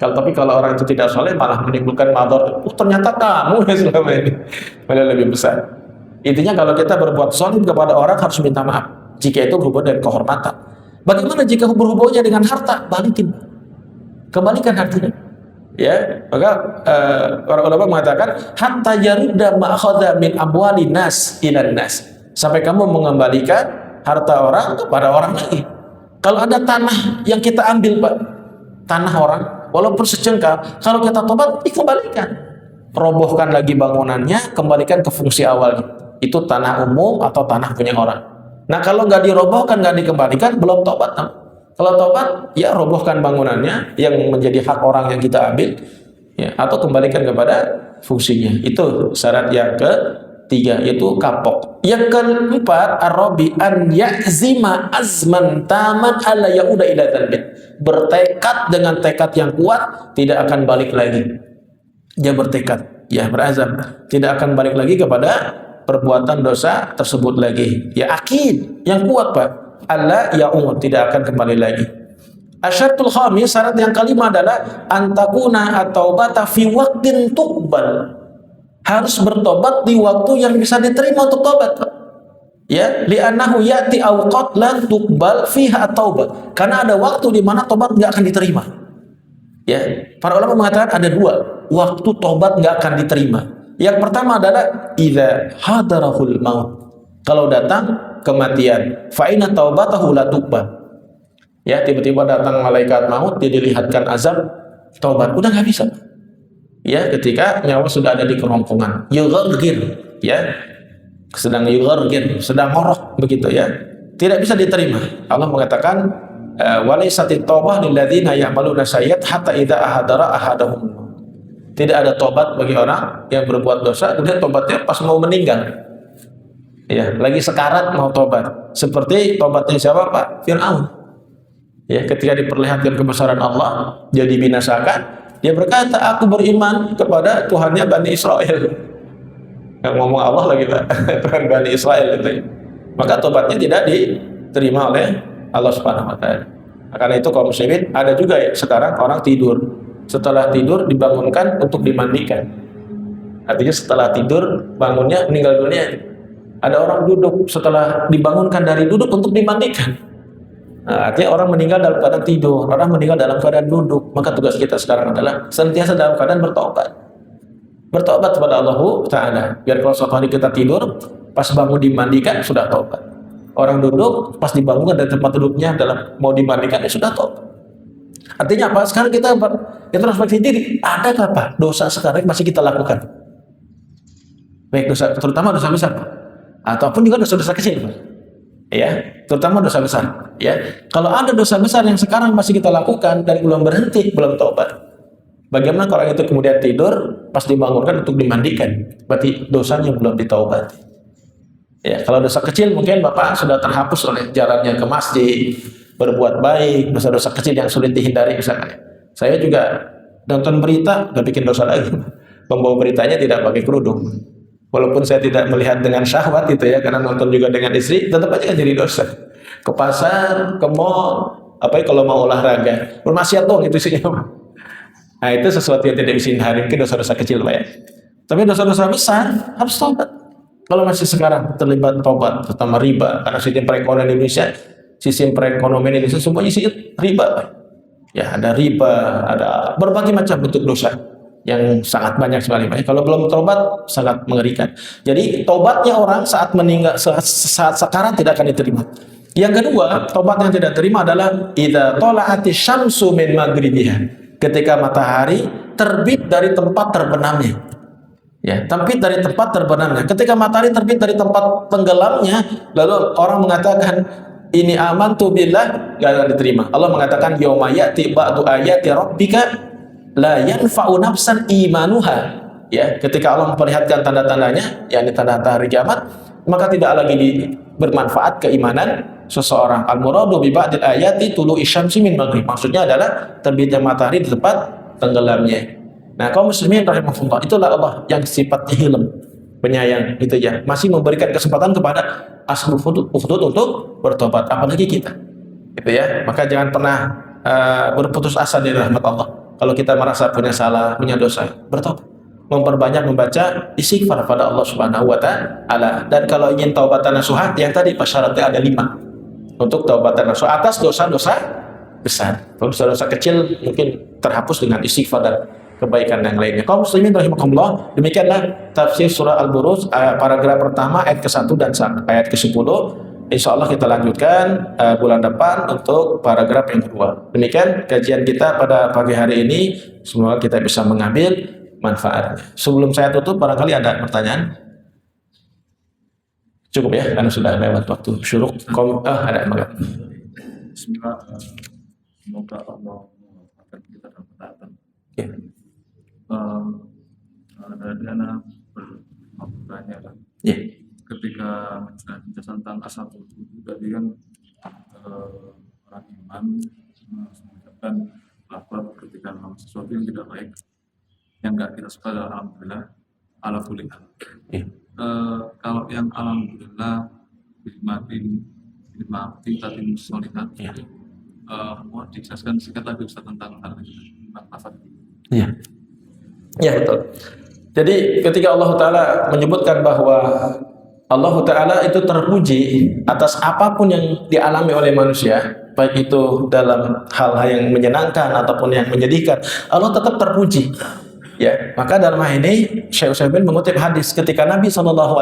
Tapi kalau orang itu tidak soleh malah menimbulkan madarat. Ternyata kamu yang selama ini malah lebih besar. Intinya kalau kita berbuat zalim kepada orang harus minta maaf. Jika itu berhubungan dengan kehormatan. Bagaimana jika berhubungannya dengan harta? Balikin, kembalikan hartanya. Ya, maka para ulama mengatakan hatta yarudda ma akhadha min amwalin nas ilan nas, sampai kamu mengembalikan harta orang kepada orang lagi. Kalau ada tanah yang kita ambil Pak, tanah orang walaupun secengkal. Kalau kita tobat, dikembalikan. Robohkan lagi bangunannya, kembalikan ke fungsi awalnya. Itu tanah umum atau tanah punya orang. Nah kalau nggak dirobohkan, nggak dikembalikan, belum tobat. Kalau tobat, ya robohkan bangunannya yang menjadi hak orang yang kita ambil, ya, atau kembalikan kepada fungsinya. Itu syarat yang ketiga, yaitu kapok. Yang keempat, ar-rabi an ya'zima azman taman ala yauda ila dzanbi. Bertekad dengan tekad yang kuat, tidak akan balik lagi. Dia bertekad, ya, berazam, tidak akan balik lagi kepada perbuatan dosa tersebut lagi. Ya, akid, yang kuat, Pak. Allah ya'ud, tidak akan kembali lagi. Asyaratul khamis, syarat yang kelima adalah antakuna atau bata fi waqtin tuqbal. Harus bertobat di waktu yang bisa diterima untuk tobat. Ya, li'annahu ya'ti awqat lan tuqbal fiha at-taubah. Karena ada waktu di mana tobat nggak akan diterima. Ya, para ulama mengatakan ada dua waktu tobat nggak akan diterima. Yang pertama adalah idza hadarahul maut. Kalau datang kematian, fa inna taubatahu la tuqbal. Ya, tiba-tiba datang malaikat maut, dia dilihatkan azab, taubat udah nggak bisa. Ya, ketika nyawa sudah ada di kerongkongan, yughargir, ya, sedang yughargir, sedang ngorok begitu, ya, tidak bisa diterima. Allah mengatakan walaisatit taubah lil ladzina ya'maluna sayyi'at hatta idza ahadara ahadahum. Tidak ada tobat bagi orang yang berbuat dosa, kemudian tobatnya pas mau meninggal. Ya, lagi sekarat mau tobat. Seperti tobatnya siapa, Pak? Fir'aun. Ya, ketika diperlihatkan kebesaran Allah, dia dibinasakan, dia berkata, aku beriman kepada Tuhannya Bani Israel. Yang ngomong Allah lagi, Pak. Tuhan Bani Israel gitu. Maka tobatnya tidak diterima oleh Allah Subhanahu wa taala. Karena itu kaum muslimin, ada juga ya sekarang orang tidur. Setelah tidur dibangunkan untuk dimandikan. Artinya setelah tidur bangunnya meninggal dunia. Ada orang duduk setelah dibangunkan dari duduk untuk dimandikan. Nah, artinya orang meninggal dalam keadaan tidur, orang meninggal dalam keadaan duduk. Maka tugas kita sekarang adalah senantiasa dalam keadaan bertobat. Bertobat kepada Allah Ta'ala. Biar kalau suatu hari kita tidur, pas bangun dimandikan sudah tobat. Orang duduk pas dibangunkan dari tempat duduknya dalam mau dimandikan, ya sudah tobat. Artinya apa? Sekarang kita introspeksi diri. Adakah, Pak, dosa sekarang masih kita lakukan? Baik dosa, terutama dosa besar, Pak. Ataupun juga dosa-dosa kecil, Pak. Ya, terutama dosa besar. Ya, kalau ada dosa besar yang sekarang masih kita lakukan dan belum berhenti, belum tobat, bagaimana kalau orang itu kemudian tidur, pas dibangunkan untuk dimandikan? Berarti dosanya belum ditaubat. Ya, kalau dosa kecil mungkin Bapak sudah terhapus oleh jalannya ke masjid, berbuat baik, dosa-dosa kecil yang sulit dihindari misalnya. Saya juga nonton berita, udah bikin dosa lagi. Pembawa beritanya tidak pakai kerudung. Walaupun saya tidak melihat dengan syahwat itu ya, karena nonton juga dengan istri, tetap aja kan jadi dosa. Ke pasar, ke mall, apa ya kalau mau olahraga, bermaksiat dong itu isinya. Nah itu sesuatu yang tidak bisa dihindari, mungkin dosa-dosa kecil, Pak, ya. Tapi dosa-dosa besar harus tobat. Kalau masih sekarang terlibat tobat, terutama riba, karena sistem perekonomian Indonesia semuanya isi riba, Pak. Ya, ada riba, ada berbagai macam bentuk dosa yang sangat banyak sekali, Pak. Kalau belum tobat sangat mengerikan. Jadi tobatnya orang saat meninggal, saat sekarat tidak akan diterima. Yang kedua, tobat yang tidak terima adalah idza tala'ati syamsu min maghribiha. Ketika matahari terbit dari tempat terbenamnya. Ya, terbit dari tempat terbenamnya. Ketika matahari terbit dari tempat tenggelamnya, lalu orang mengatakan ini amantu billah, enggak akan diterima. Allah mengatakan yauma ya'ti ba'du ayati rabbika la yanfa'u nafsan imanuha. Ya, ketika Allah memperlihatkan tanda-tandanya, yakni tanda-tanda hari kiamat, maka tidak lagi bermanfaat keimanan seseorang. Al-muradu bi ba'dil ayati tulu'i syamsi min maghrib. Maksudnya adalah terbitnya matahari di tempat tenggelamnya. Nah, kaum muslimin rahimahullah, itulah Allah yang sifatnya hilm, penyayang, gitu ya. Masih memberikan kesempatan kepada ashabul ukhdud untuk bertobat, apalagi kita. Gitu ya. Maka jangan pernah berputus asa dari rahmat Allah. Kalau kita merasa punya salah, punya dosa, bertobat. Memperbanyak membaca istighfar pada Allah Subhanahu wa taala. Dan kalau ingin taubatan nasuha, yang tadi syaratnya ada 5. Untuk taubatan nasuha atas dosa-dosa besar. Kalau dosa-dosa kecil mungkin terhapus dengan istighfar dan kebaikan yang lainnya. Kaum muslimin rahimakumullah, demikianlah tafsir surah Al-Buruj paragraf pertama ayat ke-1 dan ayat ke-10. Insya Allah kita lanjutkan bulan depan untuk paragraf yang kedua. Demikian kajian kita pada pagi hari ini. Semoga kita bisa mengambil manfaatnya. Sebelum saya tutup, barangkali ada pertanyaan? Cukup ya, karena sudah lewat waktu syuruk. Ada enggak? Bismillah. Semoga Allah memudahkan kita dalam ketaatan. Ya. Dari anak bertanya kan. Ya. Ketika menjelaskan tentang asal itu tadi kan orang iman mengucapkan lafaz ketika melakukan sesuatu yang tidak baik, yang enggak kita suka, alhamdulillah, ala kulli hal. Ya. Kalau yang alhamdulillah dimati tadi musolihat, mau dijelaskan singkat lagi Ustaz tentang hal ini, tentang lafaz. Iya. Ya betul. Jadi ketika Allah Ta'ala menyebutkan bahwa Allah Ta'ala itu terpuji atas apapun yang dialami oleh manusia, baik itu dalam hal-hal yang menyenangkan ataupun yang menyedihkan, Allah tetap terpuji. Ya, maka dalam hal ini Syekh Utsaimin mengutip hadis ketika Nabi SAW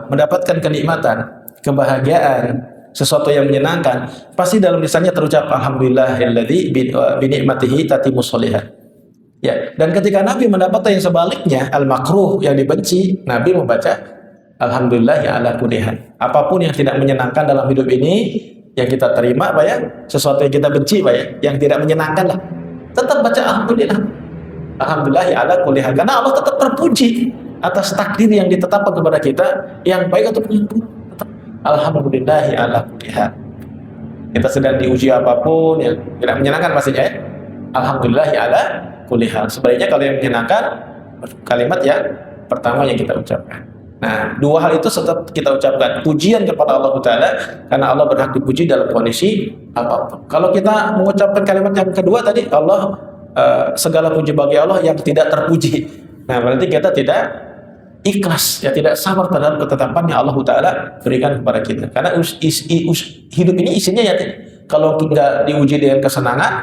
mendapatkan kenikmatan, kebahagiaan, sesuatu yang menyenangkan, pasti dalam lisannya terucap alhamdulillahilladzi bi ni'matihi tatimmus sholihat. Ya, dan ketika Nabi mendapatkan yang sebaliknya, al-makruh, yang dibenci, Nabi membaca alhamdulillah ya ala kulli hal. Apapun yang tidak menyenangkan dalam hidup ini yang kita terima, Pak ya, sesuatu yang kita benci, Pak ya, yang tidak menyenangkan lah, tetap baca alhamdulillah. Alhamdulillah ya ala kulli hal, karena Allah tetap terpuji atas takdir yang ditetapkan kepada kita yang baik atau yang buruk. Alhamdulillah ya ala kulli hal. Kita sedang diuji apapun yang tidak menyenangkan pastinya ya. Alhamdulillah ya ala kulli hal. Sebaliknya kalau yang menyenangkan, kalimat yang pertama yang kita ucapkan. Nah, dua hal itu tetap kita ucapkan pujian kepada Allah Ta'ala, karena Allah berhak dipuji dalam kondisi apapun. Kalau kita mengucapkan kalimat yang kedua tadi, Allah segala puji bagi Allah yang tidak terpuji. Nah, berarti kita tidak ikhlas, ya tidak sabar terhadap ketetapan yang Allah Ta'ala berikan kepada kita. Karena hidup ini isinya ya, kalau kita diuji dengan kesenangan,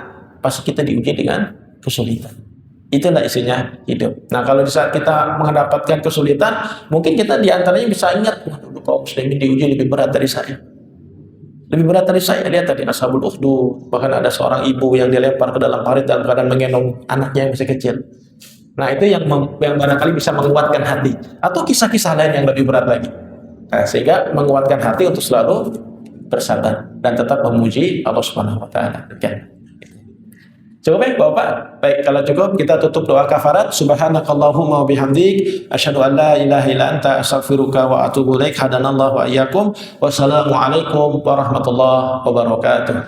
pasti kita diuji dengan kesulitan. Itulah isinya hidup. Nah, kalau di saat kita mendapatkan kesulitan, mungkin kita diantaranya bisa ingat, dulu kaum muslimin diuji lebih berat dari saya. Lebih berat dari saya. Lihat tadi Ashabul Ukhdud, bahkan ada seorang ibu yang dilempar ke dalam parit dalam keadaan menggendong anaknya yang masih kecil. Nah, itu yang barangkali bisa menguatkan hati. Atau kisah-kisah lain yang lebih berat lagi. Nah, sehingga menguatkan hati untuk selalu bersabar dan tetap memuji Allah Subhanahu wa taala. Cukup ya Bapak? Baik, kalau cukup kita tutup doa kafarat. Subhanakallahumma wa bihamdik asyhadu an la ilaha illa anta astaghfiruka wa atubu ilaik. Hadanallahu wa iyyakum. Wassalamualaikum warahmatullahi wabarakatuh.